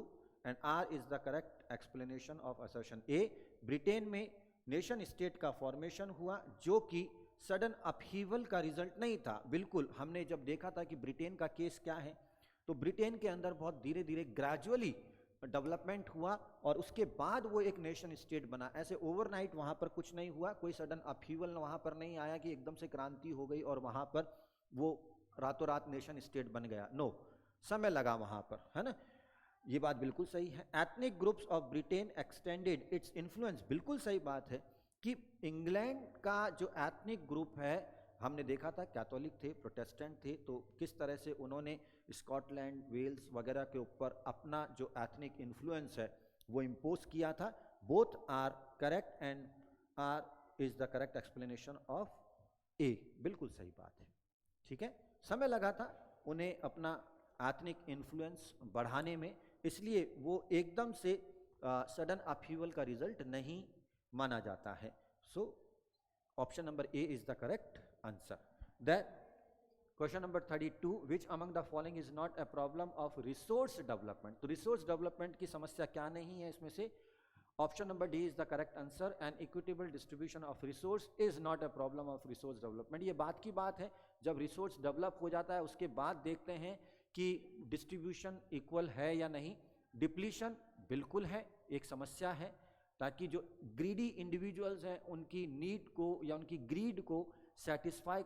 and R is the correct explanation of assertion A. Britain में नेशन स्टेट का फॉर्मेशन हुआ जो कि सडन अपहीवल का रिजल्ट नहीं था। बिल्कुल, हमने जब देखा था कि ब्रिटेन का केस क्या है, तो ब्रिटेन के अंदर बहुत धीरे धीरे ग्रेजुअली डेवलपमेंट हुआ और उसके बाद वो एक नेशन स्टेट बना। ऐसे ओवरनाइट वहाँ पर कुछ नहीं हुआ, कोई सडन अपहीवल वहाँ पर नहीं आया कि एकदम से क्रांति हो गई और वहाँ पर वो रातों रात नेशन स्टेट बन गया। नो, समय लगा वहाँ पर, है ना। ये बात बिल्कुल सही है। Ethnic groups of Britain extended its influence, बिल्कुल सही बात है कि इंग्लैंड का जो एथनिक ग्रुप है, हमने देखा था कैथोलिक थे, प्रोटेस्टेंट थे, तो किस तरह से उन्होंने स्कॉटलैंड, वेल्स वगैरह के ऊपर अपना जो एथनिक इन्फ्लुएंस है वो इम्पोज किया था। Both are correct and R is the correct explanation of A, बिल्कुल सही बात है। ठीक है, समय लगा था उन्हें अपना एथनिक इन्फ्लुएंस बढ़ाने में, इसलिए वो एकदम से सडन अपहीवल का रिजल्ट नहीं माना जाता है। So option number A is the correct answer. That question number 32, which among the following is not a problem of resource development? तो रिसोर्स डेवलपमेंट की समस्या क्या नहीं है इसमें से? Option number D is the correct answer, and equitable distribution of resource is not a problem of resource development. ये बात की बात है, जब रिसोर्स डेवलप हो जाता है उसके बाद देखते हैं कि डिस्ट्रीब्यूशन इक्वल है या नहीं। डिप्लीशन बिल्कुल है, एक समस्या है, ताकि जो ग्रीडी इंडिविजुअल्स हैं उनकी नीड को या उनकी ग्रीड को सेटिस्फाई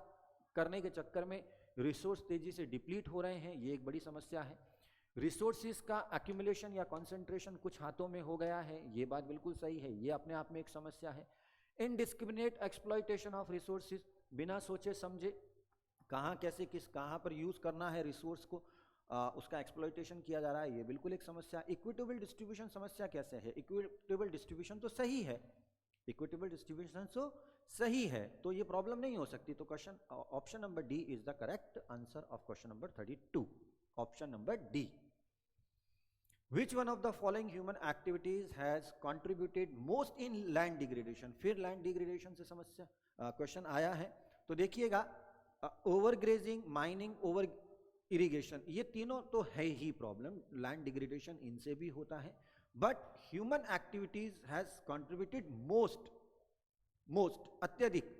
करने के चक्कर में रिसोर्स तेजी से डिप्लीट हो रहे हैं, ये एक बड़ी समस्या है। रिसोर्सेज का एक्यूमुलेशन या कॉन्सेंट्रेशन कुछ हाथों में हो गया है, ये बात बिल्कुल सही है, ये अपने आप में एक समस्या है। इनडिस्क्रिमिनेट एक्सप्लॉयटेशन ऑफ रिसोर्सेज, बिना सोचे समझे कहाँ कैसे कहाँ पर यूज करना है रिसोर्स को, उसका एक्सप्लॉयटेशन किया जा रहा है, ये बिल्कुल एक समस्या। इक्विटेबल डिस्ट्रीब्यूशन समस्या कैसे है? इक्विटेबल डिस्ट्रीब्यूशन तो सही है, इक्विटेबल डिस्ट्रीब्यूशन तो सही है, तो ये प्रॉब्लम नहीं हो सकती। तो question option number D is the correct answer of question number 32, option number D. Which one of the following human activities has contributed most in land degradation. फिर लैंड डिग्रेडेशन से समस्या क्वेश्चन आया है, तो देखिएगा over grazing, mining, over irrigation, ये तीनों तो है ही प्रॉब्लम, लैंड डिग्रेडेशन इनसे भी होता है, but human activities has contributed most अत्यधिक,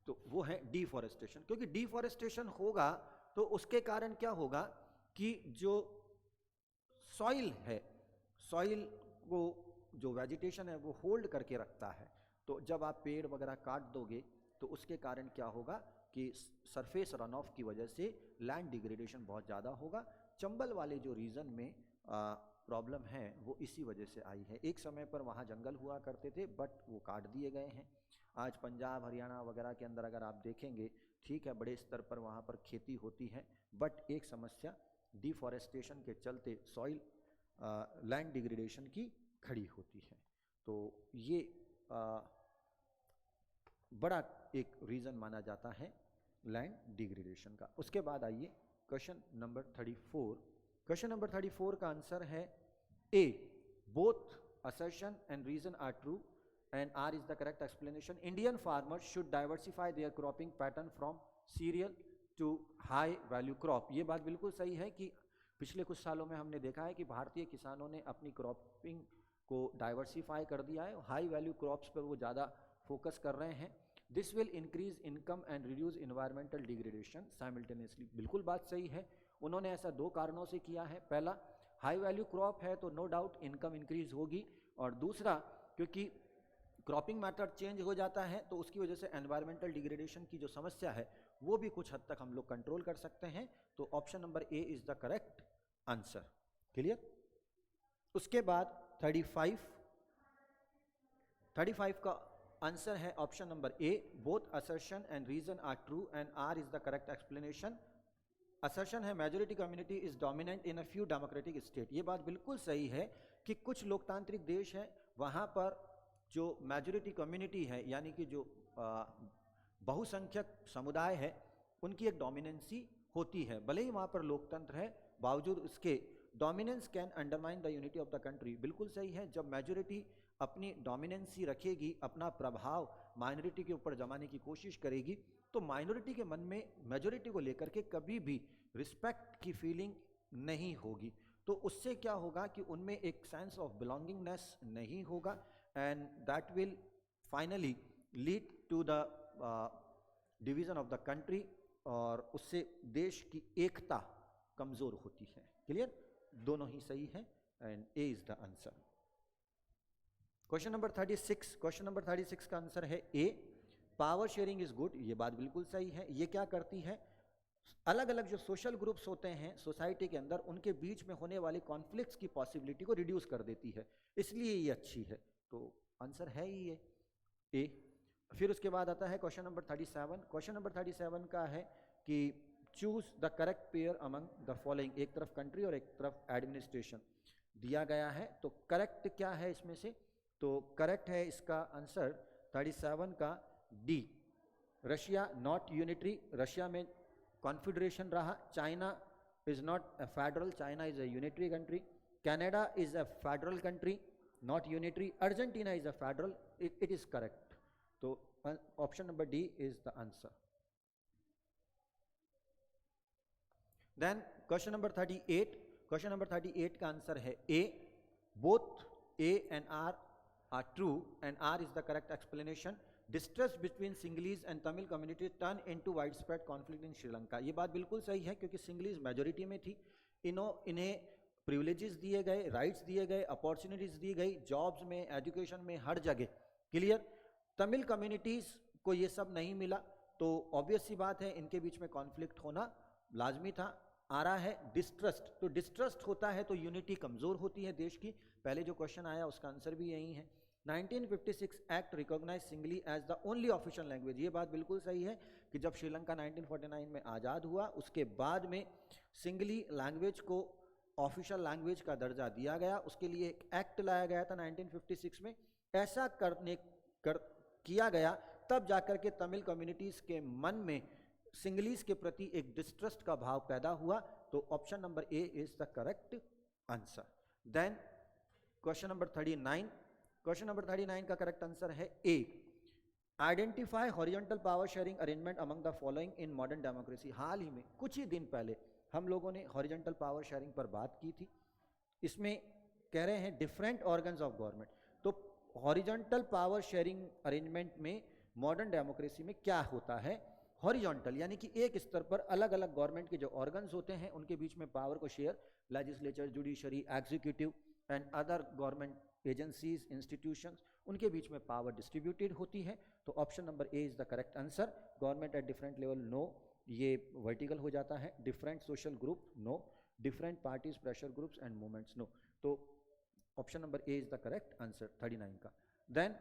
तो वो है डिफॉरेस्टेशन। क्योंकि डिफॉरेस्टेशन होगा तो उसके कारण क्या होगा कि जो सॉइल है, सॉइल को जो वेजिटेशन है वो होल्ड करके रखता है, तो जब आप पेड़ वगैरह काट दोगे तो उसके कारण क्या होगा कि सरफेस रन ऑफ की वजह से लैंड डिग्रेडेशन बहुत ज़्यादा होगा। चंबल वाले जो रीजन में प्रॉब्लम है वो इसी वजह से आई है। एक समय पर वहाँ जंगल हुआ करते थे बट वो काट दिए गए हैं। आज पंजाब हरियाणा वगैरह के अंदर अगर आप देखेंगे, ठीक है, बड़े स्तर पर वहाँ पर खेती होती है, बट एक समस्या डिफॉरेस्टेशन के चलते सॉइल लैंड डिग्रेडेशन की खड़ी होती है। तो ये बड़ा एक रीज़न माना जाता है लैंड डिग्रेडेशन का। उसके बाद आइए क्वेश्चन नंबर 34। क्वेश्चन नंबर 34 का आंसर है A, both assertion and reason are true and R is the correct explanation. Indian farmers should diversify their cropping pattern from cereal to high value crop। ये बात बिल्कुल सही है कि पिछले कुछ सालों में हमने देखा है कि भारतीय किसानों ने अपनी क्रॉपिंग को डाइवर्सिफाई कर दिया है, हाई वैल्यू क्रॉप्स पर वो ज़्यादा फोकस कर रहे हैं। This will increase income and reduce environmental degradation simultaneously. बिल्कुल बात सही है, उन्होंने ऐसा दो कारणों से किया है। पहला, हाई वैल्यू क्रॉप है तो नो डाउट इनकम इंक्रीज होगी, और दूसरा क्योंकि क्रॉपिंग मैथड चेंज हो जाता है तो उसकी वजह से एनवायरमेंटल डिग्रेडेशन की जो समस्या है वो भी कुछ हद तक हम लोग कंट्रोल कर सकते हैं। तो option number A is the correct answer. Clear? उसके बाद 35 का आंसर है option number A, both assertion and reason are true and R is the correct explanation. Assertion है majority community is dominant in a few democratic state. ये बात बिल्कुल सही है कि कुछ लोकतांत्रिक देश हैं वहाँ पर जो मेजॉरिटी कम्युनिटी है यानी कि जो बहुसंख्यक समुदाय है उनकी एक डोमिनेंसी होती है। भले ही वहाँ पर लोकतंत्र है, बावजूद उसके dominance can undermine the unity of the country. बिल्कुल सही है, जब मेजॉरिटी अपनी डोमिनेंसी रखेगी, अपना प्रभाव माइनॉरिटी के ऊपर जमाने की कोशिश करेगी, तो माइनॉरिटी के मन में मेजॉरिटी को लेकर के कभी भी रिस्पेक्ट की फीलिंग नहीं होगी। तो उससे क्या होगा कि उनमें एक सेंस ऑफ बिलोंगिंगनेस नहीं होगा and that will finally lead to the division of the country, और उससे देश की एकता कमजोर होती है। क्लियर? दोनों ही सही है and A is the answer. Question number 36। Question number 36 का आंसर है ए, पावर शेयरिंग इज गुड। ये बात बिल्कुल सही है। ये क्या करती है, अलग अलग जो सोशल ग्रुप्स होते हैं सोसाइटी के अंदर, उनके बीच में होने वाली कॉन्फ्लिक्ट्स की पॉसिबिलिटी को रिड्यूस कर देती है, इसलिए ये अच्छी है। तो आंसर है ही ये ए। फिर उसके बाद आता है क्वेश्चन नंबर 37। क्वेश्चन नंबर 37 का है कि choose the correct pair among the following. एक तरफ कंट्री और एक तरफ एडमिनिस्ट्रेशन दिया गया है, तो करेक्ट क्या है इसमें से? तो करेक्ट है इसका आंसर 37 का D, Russia not unitary. Russia में कॉन्फेडरेशन रहा। China is not a federal, China is a unitary country. Canada is a federal country, not unitary. Argentina is a federal, it is correct. तो option number D is the answer. Then question number 38। Question number 38 का answer है A, both A and R are true and R is the correct explanation. Distrust between Sinhalese and Tamil communities turn into widespread conflict in Sri Lanka। ये बात बिल्कुल सही है क्योंकि Sinhalese majority में थी, इन्हें प्रिविलेजेस दिए गए, राइट्स दिए गए, अपॉर्चुनिटीज दी गई, जॉब्स में, एजुकेशन में, हर जगह। क्लियर? तमिल कम्युनिटीज को ये सब नहीं मिला, तो ऑब्वियस सी बात है इनके बीच में कॉन्फ्लिक्ट होना लाजमी था। आ रहा है डिस्ट्रस्ट, तो डिस्ट्रस्ट होता है तो यूनिटी कमजोर होती है देश की। पहले जो क्वेश्चन आया उसका आंसर भी यही है। 1956 act recognise singly as the only official language. ये बात बिल्कुल सही है कि जब श्रीलंका 1949 में आज़ाद हुआ उसके बाद में सिंगली लैंग्वेज को ऑफिशियल लैंग्वेज का दर्जा दिया गया। उसके लिए एक एक्ट लाया गया था 1956 में। ऐसा किया गया तब जाकर के तमिल कम्युनिटीज़ के मन में सिंगलीज के प्रति एक डिस्ट्रस्ट का भाव पैदा हुआ। तो option number A is the correct answer. Then question number 39, question number 39 का करेक्ट आंसर है A, identify horizontal power sharing arrangement among the following in modern democracy. हाल ही में कुछ ही दिन पहले हम लोगों ने हॉरिजॉन्टल पावर शेयरिंग पर बात की थी। इसमें कह रहे हैं डिफरेंट ऑर्गन्स ऑफ गवर्नमेंट, तो हॉरिजॉन्टल पावर शेयरिंग अरेंजमेंट में मॉडर्न डेमोक्रेसी में क्या होता है, हॉरिजॉन्टल यानी कि एक स्तर पर अलग अलग गवर्नमेंट के जो ऑर्गन्स होते हैं उनके बीच में पावर को share, legislature, judiciary, executive and other government agencies, institutions, उनके बीच में पावर डिस्ट्रीब्यूटेड होती है। तो option number A is the correct answer. Government at different level, no, ये वर्टिकल हो जाता है। Different social group, no. Different parties, pressure groups and movements, no. तो option number A is the correct answer 39 का। Then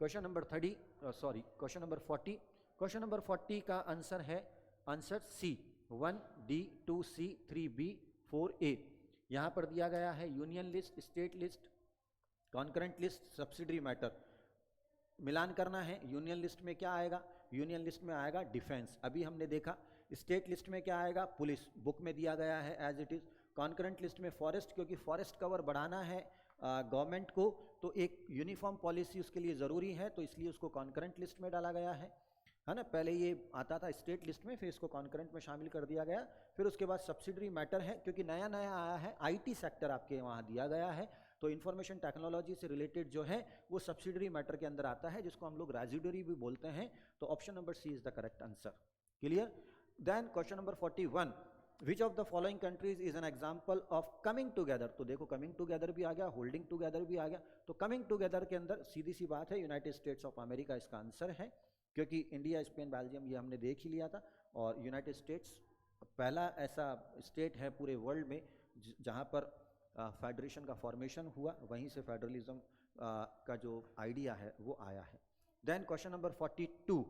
question number 40, question number 40 का answer है answer C, 1D, 2C, 3B, 4A। यहां पर दिया गया है union list, state list, concurrent list, subsidiary matter. मिलान करना है। यूनियन लिस्ट में क्या आएगा, यूनियन लिस्ट में आएगा डिफेंस, अभी हमने देखा। स्टेट लिस्ट में क्या आएगा, पुलिस, बुक में दिया गया है as it is. Concurrent list में फॉरेस्ट, क्योंकि फॉरेस्ट कवर बढ़ाना है गवर्नमेंट को, तो एक यूनिफॉर्म पॉलिसी उसके लिए ज़रूरी है, तो इसलिए उसको कॉन्करेंट लिस्ट में डाला गया है ना। पहले ये आता था स्टेट लिस्ट में, फिर इसको कॉन्करेंट में शामिल कर दिया गया। फिर उसके बाद सब्सिडरी मैटर है, क्योंकि नया नया आया है, आईटी सेक्टर आपके वहाँ दिया गया है, तो इंफॉर्मेशन टेक्नोलॉजी से रिलेटेड जो है वो सब्सिडरी मैटर के अंदर आता है, जिसको हम लोग रेजिडरी भी बोलते हैं। तो option number C is the correct answer. Clear? Then question number 41, which of the following countries is an example of coming together. तो देखो कमिंग टुगेदर भी आ गया, होल्डिंग टुगेदर भी आ गया। तो कमिंग टुगेदर के अंदर सीधी सी बात है यूनाइटेड स्टेट्स ऑफ अमेरिका इसका आंसर है, क्योंकि इंडिया, स्पेन, बेल्जियम ये हमने देख ही लिया था, और यूनाइटेड स्टेट्स पहला ऐसा स्टेट है पूरे वर्ल्ड में जहाँ पर फेडरेशन का फॉर्मेशन हुआ, वहीं से फेडरलिज्म का जो आइडिया है वो आया है। देन क्वेश्चन नंबर 42,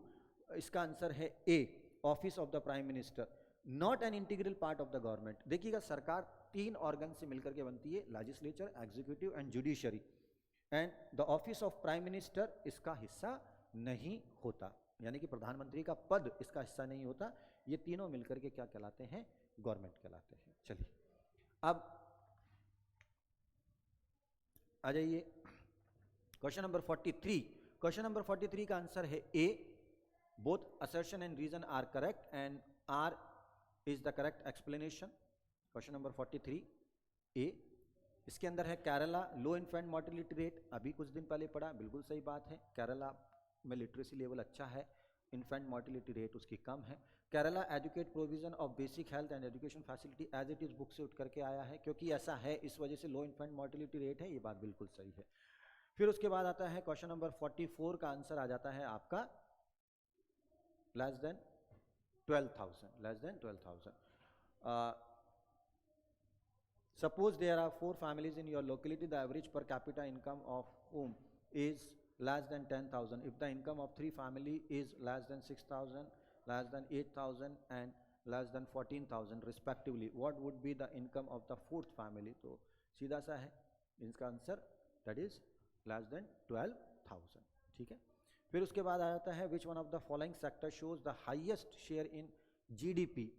इसका आंसर है A, office of the prime minister, not an integral part of the government. देखिएगा सरकार 3 ऑर्गन से मिलकर के बनती है, legislature, executive and judiciary, and the office of prime minister इसका हिस्सा नहीं होता, यानी कि प्रधानमंत्री का पद इसका हिस्सा नहीं होता। ये तीनों मिलकर के क्या कहलाते हैं, गवर्नमेंट कहलाते हैं। चलिए अब आ जाइए क्वेश्चन नंबर 43, क्वेश्चन नंबर 43 का आंसर है A, both assertion and reason are correct and R is the correct explanation. Question number 43 A, इसके अंदर है Kerala low infant mortality rate, अभी कुछ दिन पहले पढ़ा, बिल्कुल सही बात है। केरला में लिटरेसी लेवल अच्छा है, इन्फेंट मोर्टेलिटी रेट उसकी कम है। Kerala educate provision of basic health and education facility as it is book से उठ करके आया है, क्योंकि ऐसा है इस वजह से लो इन्फेंट मोर्टेलिटी रेट है, ये बात बिल्कुल सही है। फिर उसके बाद आता है क्वेश्चन नंबर 44 का आंसर आ जाता है आपका less than 12,000, less than 12,000। Suppose there are 4 families in your locality, the average per capita income of whom is less than 10,000. If the income of 3 family is less than 6,000, less than 8,000 and less than 14,000 respectively, what would be the income of the 4th family? तो सीधा सा है इसका answer, that is less than 12,000, ठीक है। फिर उसके बाद आ जाता है which one of the following sector shows the highest share in GDP।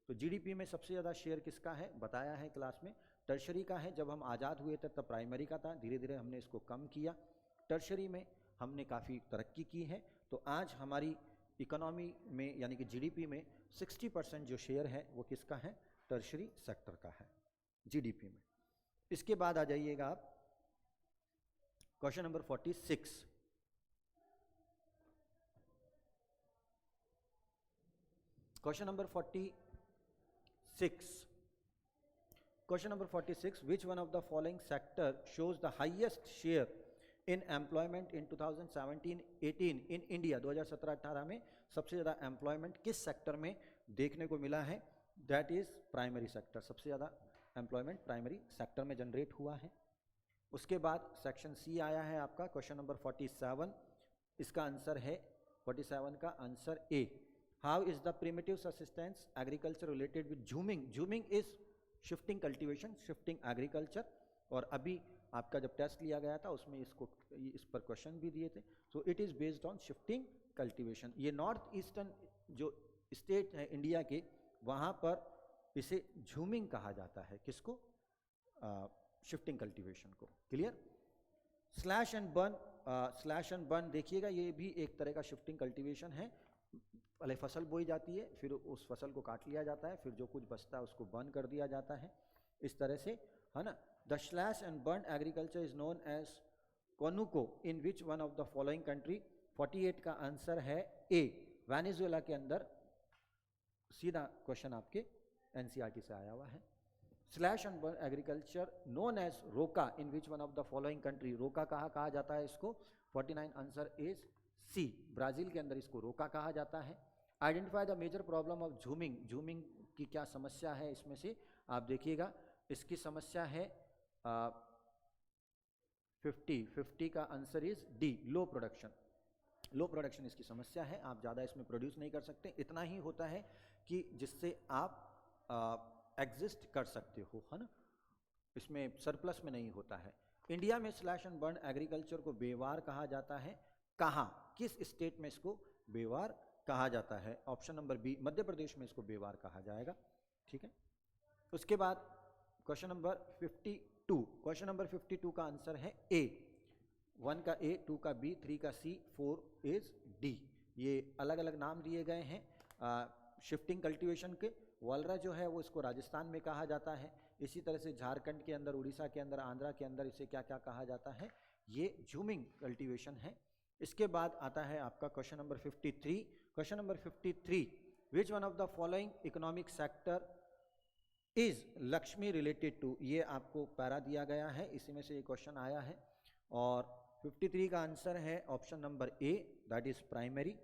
तो जीडीपी में सबसे ज़्यादा शेयर किसका है, बताया है क्लास में, टर्शरी का है। जब हम आज़ाद हुए थे तब प्राइमरी का था, धीरे धीरे हमने इसको कम किया, टर्शरी में हमने काफ़ी तरक्की की है। तो आज हमारी इकोनॉमी में यानी कि जीडीपी में 60% जो शेयर है वो किसका है, टर्शरी सेक्टर का है जीडीपी में। इसके बाद आ जाइएगा आप question number 46, question number 46, question number 46, which one of the following sector shows the highest share in employment in 2017-18 in India। 2017-18 में सबसे ज़्यादा एम्प्लॉयमेंट किस सेक्टर में देखने को मिला है, दैट इज प्राइमरी सेक्टर। सबसे ज़्यादा एम्प्लॉयमेंट प्राइमरी सेक्टर में जनरेट हुआ है। उसके बाद सेक्शन सी आया है आपका क्वेश्चन नंबर 47, इसका आंसर है 47 का answer A, how is the primitive subsistence agriculture related with jhuming. Jhuming is shifting cultivation, shifting agriculture, और अभी आपका जब टेस्ट लिया गया था उसमें इस पर क्वेश्चन भी दिए थे। So it is based on shifting cultivation. ये नॉर्थ ईस्टर्न जो स्टेट है इंडिया के, वहाँ पर इसे झूमिंग कहा जाता है, किसको, शिफ्टिंग कल्टीवेशन को। क्लियर? स्लैश एंड बर्न देखिएगा, ये भी एक तरह का शिफ्टिंग कल्टीवेशन है। पहले फसल बोई जाती है, फिर उस फसल को काट लिया जाता है, फिर जो कुछ बचता है उसको बर्न कर दिया जाता है, इस तरह से, है ना। The slash and burn agriculture is known as conuco in which one of the following country. 48 का आंसर है ए, वेनेजुएला के अंदर। सीधा क्वेश्चन आपके एनसीईआरटी से आया हुआ है। Slash and burn agriculture known as roca in which one of the following country. Roca कहा जाता है इसको? 49 आंसर इज सी, ब्राजील के अंदर इसको रोका कहा जाता है। Identify the major problem of jhuming. Jhuming की क्या समस्या है इसमें से? आप देखिएगा, इसकी समस्या है 50 का answer is D, low production. Low production इसकी समस्या है, आप ज़्यादा इसमें प्रोड्यूस नहीं कर सकते। इतना ही होता है कि जिससे आप एग्जिस्ट कर सकते हो, है ना, इसमें सरप्लस में नहीं होता है। इंडिया में स्लैश एंड बर्न एग्रीकल्चर को बेवार कहा जाता है। कहाँ, किस स्टेट में इसको बेवार कहा जाता है? Option number B, Madhya Pradesh में इसको बेवार कहा जाएगा। ठीक है। उसके बाद क्वेश्चन नंबर 52। क्वेश्चन नंबर 52 का आंसर है ए। 1 का ए, 2 का बी, 3 का सी, 4 इज डी। ये अलग अलग नाम दिए गए हैं शिफ्टिंग कल्टीवेशन के। वलरा जो है वो इसको राजस्थान में कहा जाता है। इसी तरह से झारखंड के अंदर, उड़ीसा के अंदर, आंध्रा के अंदर इसे क्या क्या कहा जाता है? ये झूमिंग कल्टीवेशन है। इसके बाद आता है आपका question number 53। Question number 53, which one of the following economic sector is लक्ष्मी रिलेटेड टू। ये आपको पैरा दिया गया है, इसी में से ये क्वेश्चन आया है। और 53 का आंसर है option number A, that is primary.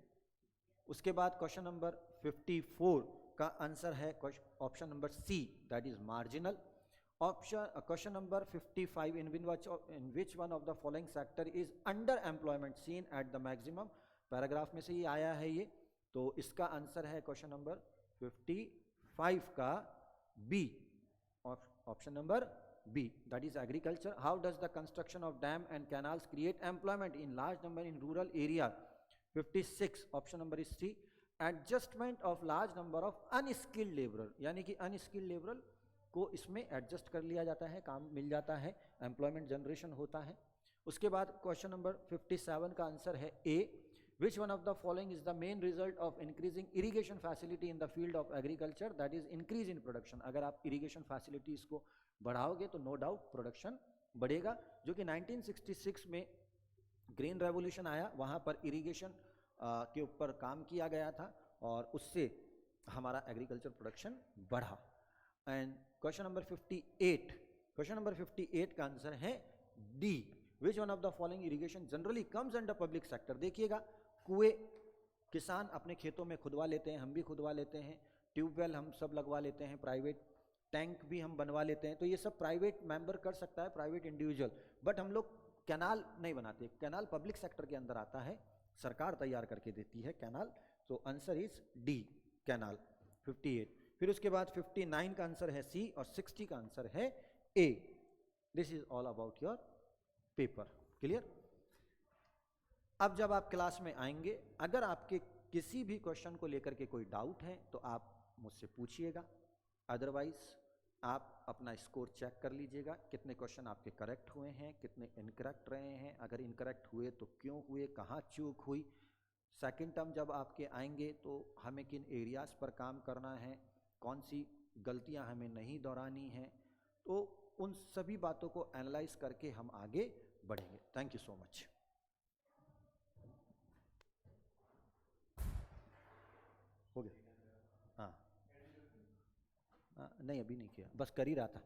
उसके बाद क्वेश्चन नंबर 54 का आंसर है option number C, that is marginal. Question number 55, in which one of the following sector is under employment seen at the maximum. Paragraph में से ही आया है ये, तो इसका आंसर है क्वेश्चन नंबर 55 का B, option number B, that is agriculture. How does the construction of dam and canals create employment in large number in rural area? 56, option number is C, adjustment of large number of unskilled labourer, यानी कि unskilled labourer को इसमें adjust कर लिया जाता है, काम मिल जाता है, एम्प्लॉयमेंट जनरेशन होता है। उसके बाद क्वेश्चन नंबर 57 का आंसर है A, which one of the following is the main result of increasing irrigation facility in the field of agriculture? That is increase in production. अगर आप इरिगेशन फैसिलिटीज को बढ़ाओगे तो नो डाउट प्रोडक्शन बढ़ेगा, जो कि 1966 में ग्रीन रेवोल्यूशन आया, वहाँ पर इरिगेशन के ऊपर काम किया गया था और उससे हमारा एग्रीकल्चर प्रोडक्शन बढ़ा। And question number 58, question number 58 का आंसर है D, which one of the following irrigation generally comes under public sector. देखिएगा, कुएं किसान अपने खेतों में खुदवा लेते हैं, हम भी खुदवा लेते हैं, ट्यूबवेल हम सब लगवा लेते हैं, प्राइवेट टैंक भी हम बनवा लेते हैं, तो ये सब प्राइवेट मेंबर कर सकता है, प्राइवेट इंडिविजुअल। बट हम लोग कैनाल नहीं बनाते, कैनाल पब्लिक सेक्टर के अंदर आता है, सरकार तैयार करके देती है कैनाल, तो आंसर इज डी, कैनाल। 58, फिर उसके बाद 59 का आंसर है सी और 60 का आंसर है A. This is all about your paper. Clear? अब जब आप क्लास में आएंगे, अगर आपके किसी भी क्वेश्चन को लेकर के कोई डाउट है तो आप मुझसे पूछिएगा, अदरवाइज आप अपना स्कोर चेक कर लीजिएगा, कितने क्वेश्चन आपके करेक्ट हुए हैं, कितने इनकरेक्ट रहे हैं, अगर इनकरेक्ट हुए तो क्यों हुए, कहाँ चूक हुई। सेकंड टर्म जब आपके आएंगे तो हमें किन एरियाज़ पर काम करना है, कौन सी गलतियां हमें नहीं दोहरानी हैं, तो उन सभी बातों को एनालाइज करके हम आगे बढ़ेंगे। Thank you so much. हो गया? हाँ, नहीं अभी नहीं किया, बस कर ही रहा था।